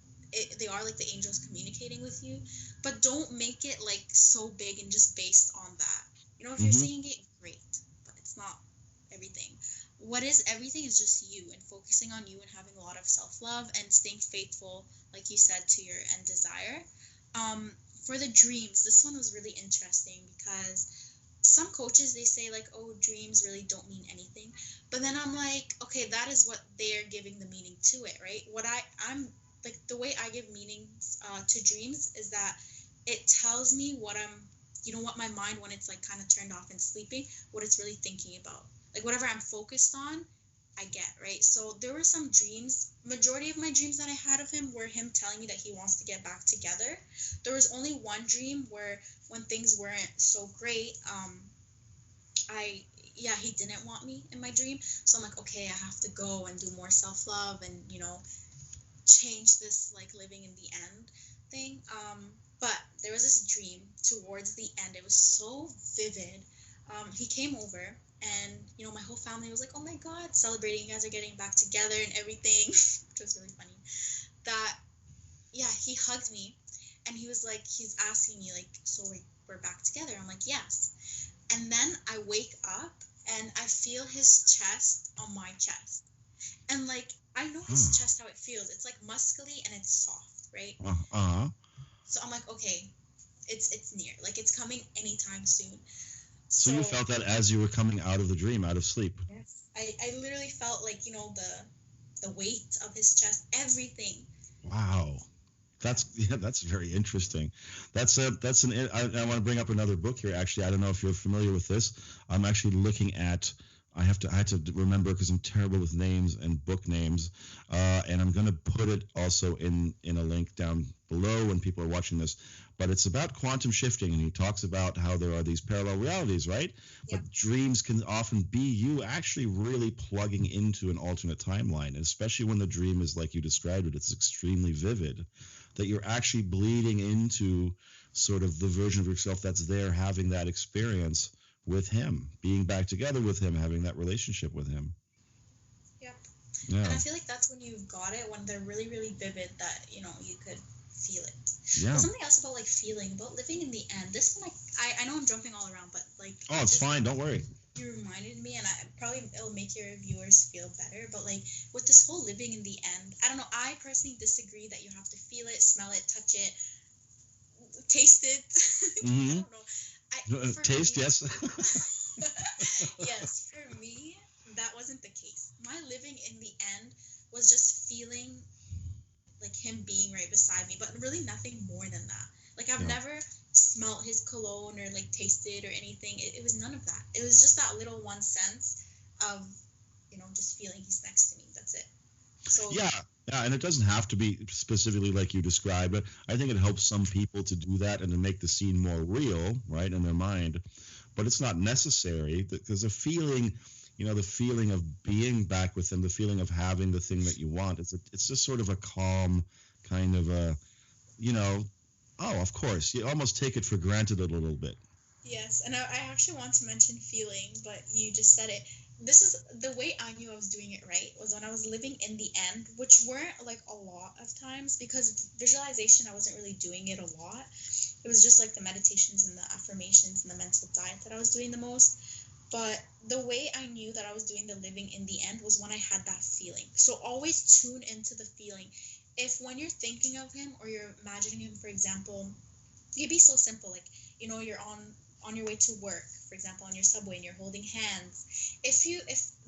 they are like the angels communicating with you, but don't make it like so big and just based on that. You know, if you're seeing it, great, but it's not everything. What is everything is just you, and focusing on you and having a lot of self-love and staying faithful, like you said, to your end desire. For the dreams, this one was really interesting, because some coaches, they say like, oh, dreams really don't mean anything. But then I'm like, okay, that is what they're giving the meaning to it, right? I'm like, the way I give meaning to dreams is that it tells me what my mind, when it's like kind of turned off and sleeping, what it's really thinking about. Like whatever I'm focused on, I get, right? So there were some dreams, majority of my dreams that I had of him were him telling me that he wants to get back together. There was only one dream where, when things weren't so great, he didn't want me in my dream. So I'm like, okay, I have to go and do more self-love and, change this like living in the end thing. But there was this dream towards the end. It was so vivid. He came over, and my whole family was like, oh my God, celebrating, you guys are getting back together and everything, which was really funny. He hugged me, and he was like, he's asking me like, so we're back together? I'm like, yes. And then I wake up and I feel his chest on my chest, and like, I know his chest, how it feels. It's like muscly and it's soft, right? So I'm like, okay, it's near, like it's coming anytime soon. So you felt that as you were coming out of the dream, out of sleep? Yes. I literally felt like, the weight of his chest, everything. Wow. That's very interesting. I want to bring up another book here, actually. I don't know if you're familiar with this. I'm actually looking at, I had to remember, because I'm terrible with names and book names, and I'm going to put it also in a link down below when people are watching this. But it's about quantum shifting, and he talks about how there are these parallel realities, right? Yeah. But dreams can often be you actually really plugging into an alternate timeline, and especially when the dream is like you described it, it's extremely vivid, that you're actually bleeding into sort of the version of yourself that's there, having that experience with him, being back together with him, having that relationship with him. Yep. Yeah. And I feel like that's when you've got it, when they're really, really vivid, that, you could feel it. Yeah. But something else about, like, feeling, about living in the end. This one, like, I know I'm jumping all around, but, like... Oh, it's fine. Don't worry. You reminded me, and it'll make your viewers feel better, but, like, with this whole living in the end, I don't know, I personally disagree that you have to feel it, smell it, touch it, taste it. Mm-hmm. I don't know. Taste, yes. Yes, for me, that wasn't the case. My living in the end was just feeling like him being right beside me, but really nothing more than that. Like, I've never smelt his cologne or like tasted or anything. It was none of that. It was just that little one sense of, just feeling he's next to me. That's it. So yeah, and it doesn't have to be specifically like you described, but I think it helps some people to do that and to make the scene more real, right, in their mind. But it's not necessary, because the feeling, the feeling of being back with them, the feeling of having the thing that you want, it's just sort of a calm kind of a, oh, of course, you almost take it for granted a little bit. Yes, and I actually want to mention feeling, but you just said it. This is the way I knew I was doing it right, was when I was living in the end, which weren't like a lot of times, because visualization, I wasn't really doing it a lot. It was just like the meditations and the affirmations and the mental diet that I was doing the most. But the way I knew that I was doing the living in the end was when I had that feeling. So always tune into the feeling. If when you're thinking of him or you're imagining him, for example, it'd be so simple, like, you're on your way to work, for example, on your subway, and you're holding hands. If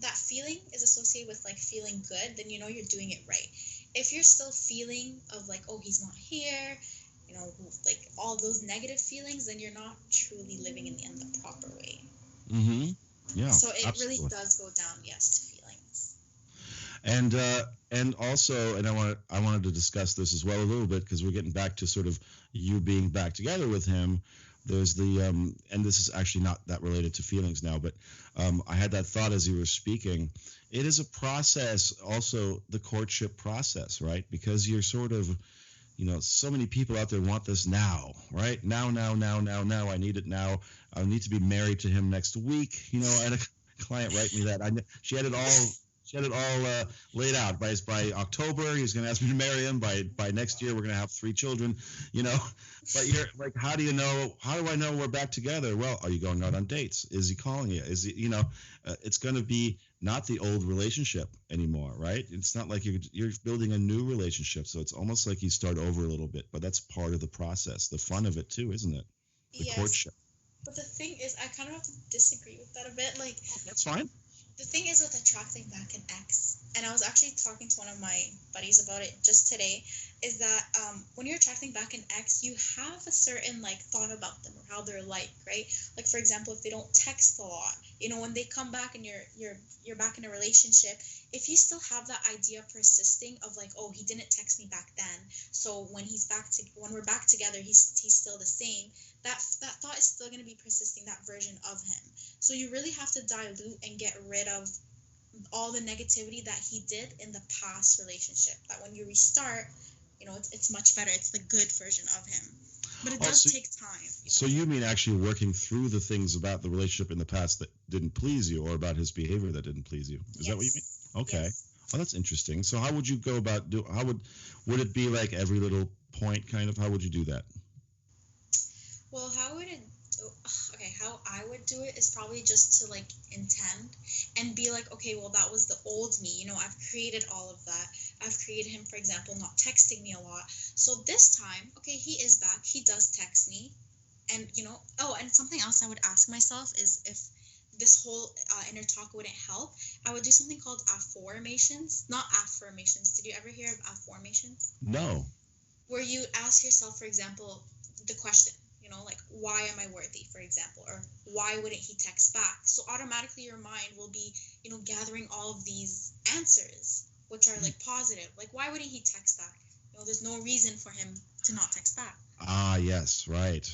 that feeling is associated with like feeling good, then you're doing it right. If you're still feeling of like, oh, he's not here, like all those negative feelings, then you're not truly living in the end the proper way. Mm-hmm. Yeah. So it absolutely. really does go down, yes, to feelings. And also, and I wanted to discuss this as well a little bit, because we're getting back to sort of you being back together with him. There's the and this is actually not that related to feelings now, but I had that thought as you were speaking. It is a process, also the courtship process, right? Because you're sort of, so many people out there want this now, right? Now. I need it now. I need to be married to him next week. I had a client write me that. She had it all laid out. By October, he's going to ask me to marry him. By next year, we're going to have 3 children. But you're like, how do I know we're back together? Well, are you going out on dates? Is he calling you? Is he, it's going to be not the old relationship anymore, right? It's not like you're building a new relationship. So it's almost like you start over a little bit, but that's part of the process, the fun of it too, isn't it? The Yes. courtship. But the thing is, I kind of have to disagree with that a bit. Like, That's fine. the thing is with attracting back an ex, and I was actually talking to one of my buddies about it just today, is that when you're attracting back an ex, you have a certain like thought about them or how they're like, right? Like, for example, if they don't text a lot, when they come back and you're back in a relationship, if you still have that idea persisting of like, oh, he didn't text me back then, so when we're back together, he's still the same. That thought is still going to be persisting, that version of him. So you really have to dilute and get rid of all the negativity that he did in the past relationship. That when you restart, it's much better. It's the good version of him. But it does take time. So you mean actually working through the things about the relationship in the past that didn't please you, or about his behavior that didn't please you? Is that what you mean? Okay. Yes. Oh, that's interesting. So how would you go about would it be like every little point kind of? How would you do that? Well, how I would do it is probably just to like intend and be like, okay, well, that was the old me. I've created all of that. I've created him, for example, not texting me a lot. So this time, okay, he is back. He does text me. And, and something else I would ask myself is if this whole inner talk wouldn't help, I would do something called affirmations. Not affirmations. Did you ever hear of affirmations? No. Where you ask yourself, for example, the question, like, why am I worthy, for example, or why wouldn't he text back? So automatically your mind will be, gathering all of these answers, which are like positive. Like, why wouldn't he text back? There's no reason for him to not text back. Ah, yes, right.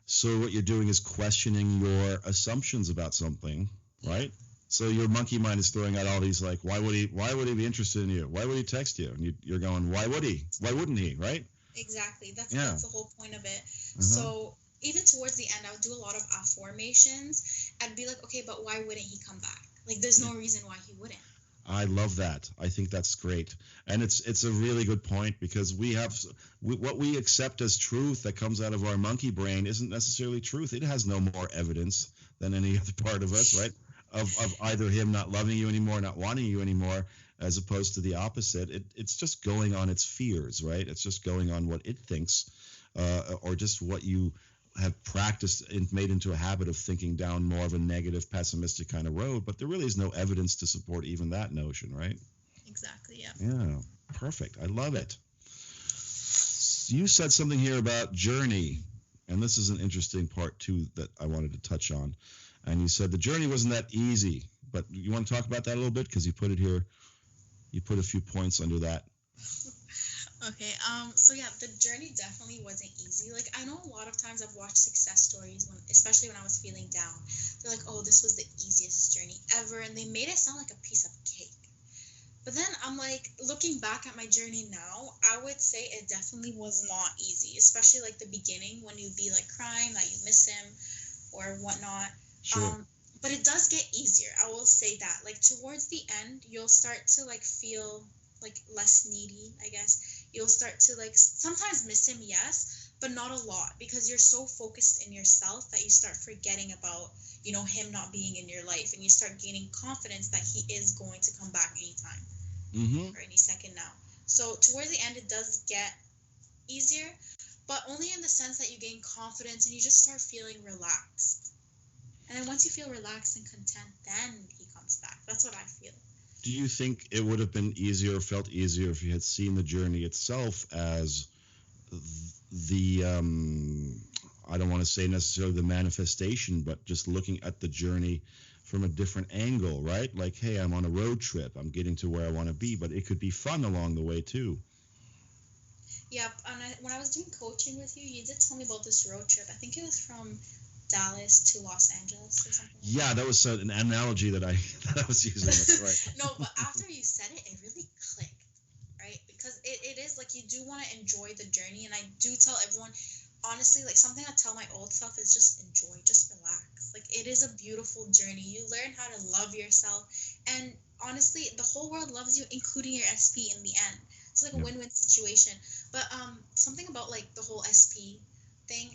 So what you're doing is questioning your assumptions about something, right? So your monkey mind is throwing out all these like, why would he be interested in you? Why would he text you? And you're going, why would he? Why wouldn't he? Right? Exactly. That's the whole point of it. So even towards the end, I would do a lot of affirmations. I'd be like, okay, but why wouldn't he come back? Like, there's no reason why he wouldn't. I love that. I think that's great. And it's a really good point, because what we accept as truth that comes out of our monkey brain isn't necessarily truth. It has no more evidence than any other part of us, right? Of either him not loving you anymore, not wanting you anymore, as opposed to the opposite. It's just going on its fears, right? It's just going on what it thinks, or just what you have practiced and made into a habit of thinking down more of a negative, pessimistic kind of road. But there really is no evidence to support even that notion, right? Exactly, yeah. Yeah, perfect. I love it. You said something here about journey, and this is an interesting part too that I wanted to touch on. And you said the journey wasn't that easy, but you want to talk about that a little bit, because you put it here. You put a few points under that. Okay, so yeah, the journey definitely wasn't easy. Like, I know a lot of times I've watched success stories, especially when I was feeling down. They're like, oh, this was the easiest journey ever, and they made it sound like a piece of cake. But then I'm like, looking back at my journey now, I would say it definitely was not easy, especially like the beginning when you'd be like crying that you miss him or whatnot. Sure. But it does get easier. I will say that. Like, towards the end, you'll start to like feel like less needy, I guess. you'll start to like sometimes miss him, yes, but not a lot, because you're so focused in yourself that you start forgetting about, you know, him not being in your life, and you start gaining confidence that he is going to come back anytime or any second now. So towards the end, it does get easier, but only in the sense that you gain confidence and you just start feeling relaxed. And then once you feel relaxed and content, then he comes back. That's what I feel. Do you think it would have been easier, felt easier, if you had seen the journey itself as the, I don't want to say necessarily the manifestation, but just looking at the journey from a different angle, right? Like, hey, I'm on a road trip. I'm getting to where I want to be, but it could be fun along the way too. Yeah, and when I was doing coaching with you, you did tell me about this road trip. I think it was from Dallas to Los Angeles or something. Yeah, that was an analogy that I was using. That's right. No, but after you said it, it really clicked, right? Because it is like you do want to enjoy the journey, and I do tell everyone, honestly, like something I tell my old self is just enjoy, just relax. Like it is a beautiful journey. You learn how to love yourself, and honestly, the whole world loves you, including your SP in the end. It's like a win-win situation. But something about like the whole SP thing,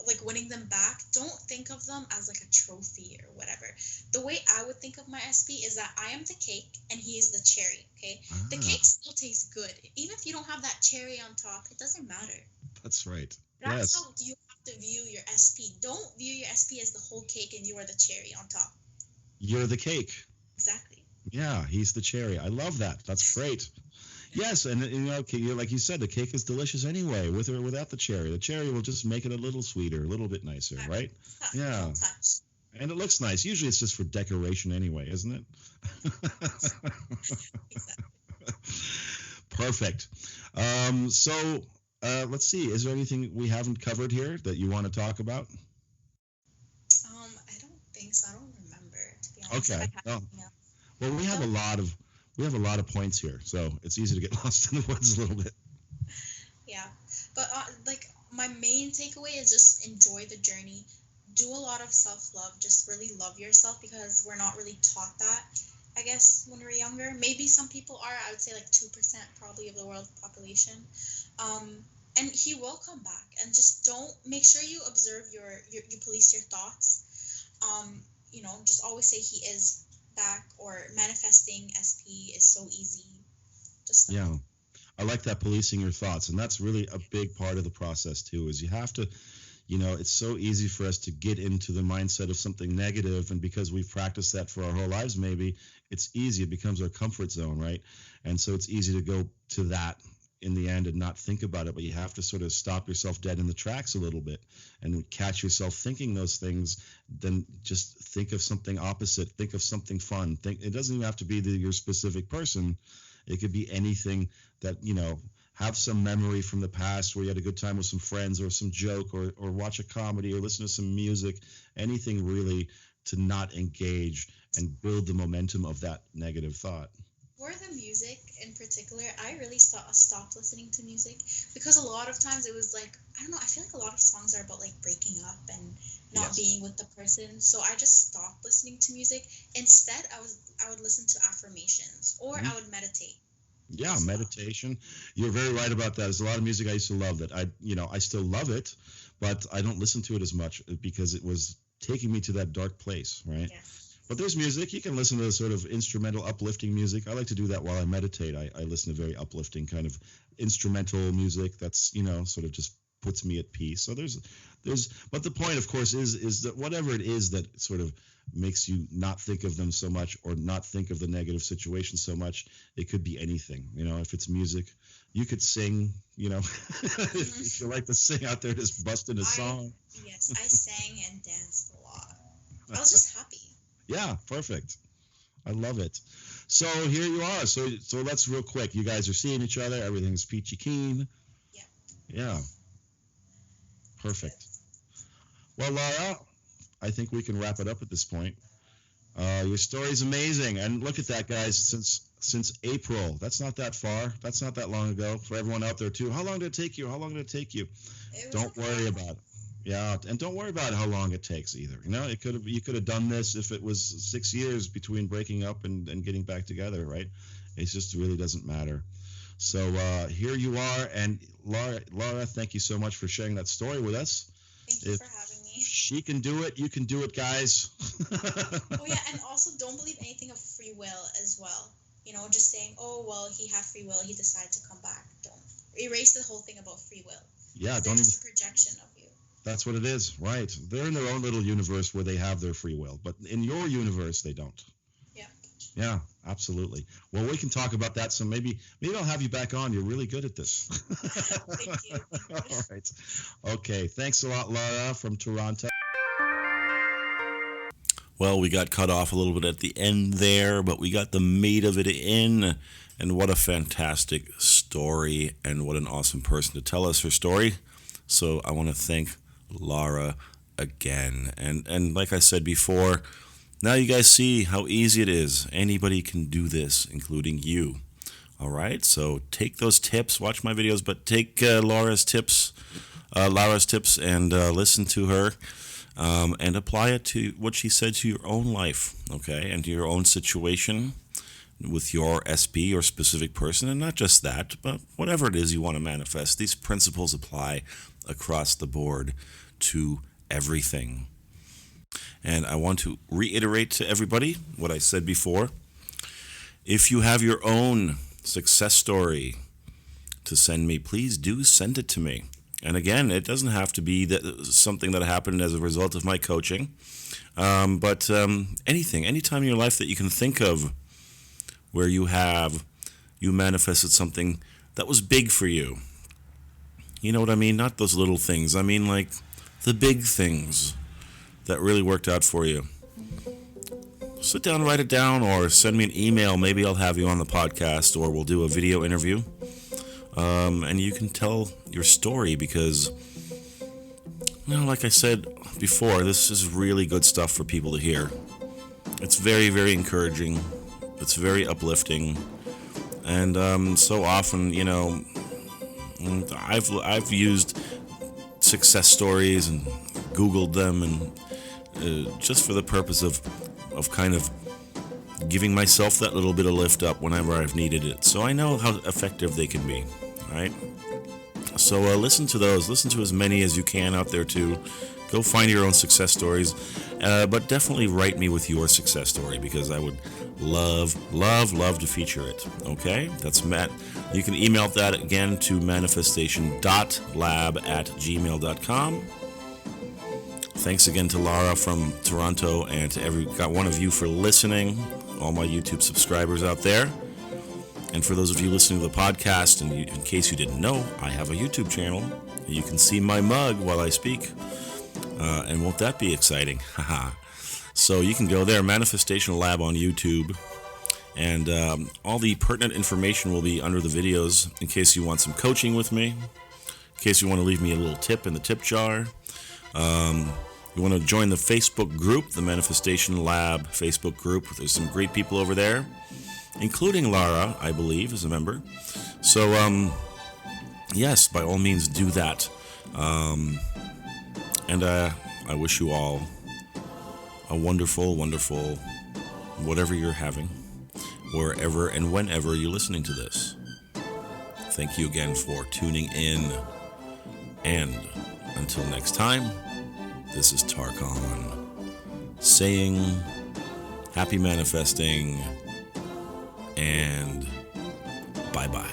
like winning them back, don't think of them as like a trophy or whatever. The way I would think of my SP is that I am the cake and he is the cherry, okay? The cake still tastes good. Even if you don't have that cherry on top, it doesn't matter. That's right. That's how you have to view your SP. Don't view your SP as the whole cake and you are the cherry on top. You're the cake. Exactly. Yeah, he's the cherry. I love that. That's great. Yes, and you know, like you said, the cake is delicious anyway, with or without the cherry. The cherry will just make it a little sweeter, a little bit nicer, right? Yeah. Touch. And it looks nice. Usually it's just for decoration anyway, isn't it? Exactly. Perfect. So let's see. Is there anything we haven't covered here that you want to talk about? I don't think so. I don't remember, to be honest. Okay. Well, we have a lot of points here, so it's easy to get lost in the woods a little bit. Yeah, but like my main takeaway is just enjoy the journey. Do a lot of self-love. Just really love yourself, because we're not really taught that, I guess, when we're younger. Maybe some people are. I would say like 2% probably of the world population. And he will come back. And just don't, make sure you observe you police your thoughts. You know, just always say he is back, or manifesting SP is so easy. Just yeah, I like that, policing your thoughts, and that's really a big part of the process too. Is you have to, you know, it's so easy for us to get into the mindset of something negative, and because we've practiced that for our whole lives, maybe it's easy. It becomes our comfort zone, right? And so it's easy to go to that in the end and not think about it, but you have to sort of stop yourself dead in the tracks a little bit and catch yourself thinking those things. Then just think of something opposite, think of something fun. It doesn't even have to be your specific person. It could be anything that, you know, have some memory from the past where you had a good time with some friends, or some joke, or watch a comedy, or listen to some music, anything really to not engage and build the momentum of that negative thought. For the music in particular, I really stopped listening to music, because a lot of times it was like, I don't know, I feel like a lot of songs are about like breaking up and not being with the person. So I just stopped listening to music. Instead, I would listen to affirmations, or I would meditate. Yeah, meditation. You're very right about that. There's a lot of music I used to love that I still love it, but I don't listen to it as much because it was taking me to that dark place, right? Yeah. But there's music. You can listen to sort of instrumental, uplifting music. I like to do that while I meditate. I listen to very uplifting kind of instrumental music that's, you know, sort of just puts me at peace. So but the point, of course, is that whatever it is that sort of makes you not think of them so much, or not think of the negative situation so much, it could be anything. You know, if it's music, you could sing, you know, if you like to sing out there, just bust in a song. Yes, I sang and danced a lot. I was just happy. Yeah, perfect. I love it. So here you are. So let's real quick. You guys are seeing each other. Everything's peachy keen. Yeah. Yeah. Perfect. Well, Lara, I think we can wrap it up at this point. Your story's amazing, and look at that, guys. Since April, that's not that far. That's not that long ago. For everyone out there too, how long did it take you? How long did it take you? Don't worry about it. Yeah, and don't worry about how long it takes either. You know, you could have done this if it was 6 years between breaking up and getting back together, right? It just really doesn't matter. So here you are, and Lara, thank you so much for sharing that story with us. Thank you for having me. She can do it, you can do it, guys. Oh yeah, and also don't believe anything of free will as well. You know, just saying, oh well, he had free will, he decided to come back. Don't erase the whole thing about free will. Yeah, don't even. It's a projection of you. That's what it is, right? They're in their own little universe where they have their free will, but in your universe, they don't. Yeah. Yeah, absolutely. Well, we can talk about that. So maybe I'll have you back on. You're really good at this. Thank you. All right. Okay. Thanks a lot, Lara from Toronto. Well, we got cut off a little bit at the end there, but we got the meat of it in. And what a fantastic story, and what an awesome person to tell us her story. So I want to thank Lara again. And like I said before, now you guys see how easy it is. Anybody can do this, including you. All right, so take those tips, watch my videos, but take Lara's tips, and listen to her, and apply it to what she said to your own life, okay, and to your own situation with your SP or specific person, and not just that, but whatever it is you want to manifest. These principles apply across the board to everything. And I want to reiterate to everybody what I said before. If you have your own success story to send me, please do send it to me. And again, it doesn't have to be something that happened as a result of my coaching, but anytime in your life that you can think of where you manifested something that was big for you. You know what I mean? Not those little things. I mean like the big things that really worked out for you. Sit down, write it down, or send me an email. Maybe I'll have you on the podcast, or we'll do a video interview. And you can tell your story because, like I said before, this is really good stuff for people to hear. It's very, very encouraging. It's very uplifting. And so often, I've used success stories and Googled them, and just for the purpose of kind of giving myself that little bit of lift up whenever I've needed it. So I know how effective they can be, right? So listen to those. Listen to as many as you can out there too. Go find your own success stories, but definitely write me with your success story, because I would love to feature it. Okay? That's Matt. You can email that again to manifestation.lab@gmail.com. Thanks again to Lara from Toronto, and to every one of you for listening, all my YouTube subscribers out there. And for those of you listening to the podcast, and in case you didn't know, I have a YouTube channel. You can see my mug while I speak. And won't that be exciting? Haha. So you can go there, Manifestation Lab on YouTube. And all the pertinent information will be under the videos in case you want some coaching with me, in case you want to leave me a little tip in the tip jar. You want to join the Facebook group, the Manifestation Lab Facebook group. There's some great people over there, including Lara, I believe, is a member. So, yes, by all means, do that. And I wish you all a wonderful, wonderful, whatever you're having, wherever and whenever you're listening to this. Thank you again for tuning in. And until next time, this is Tarkon saying happy manifesting and bye-bye.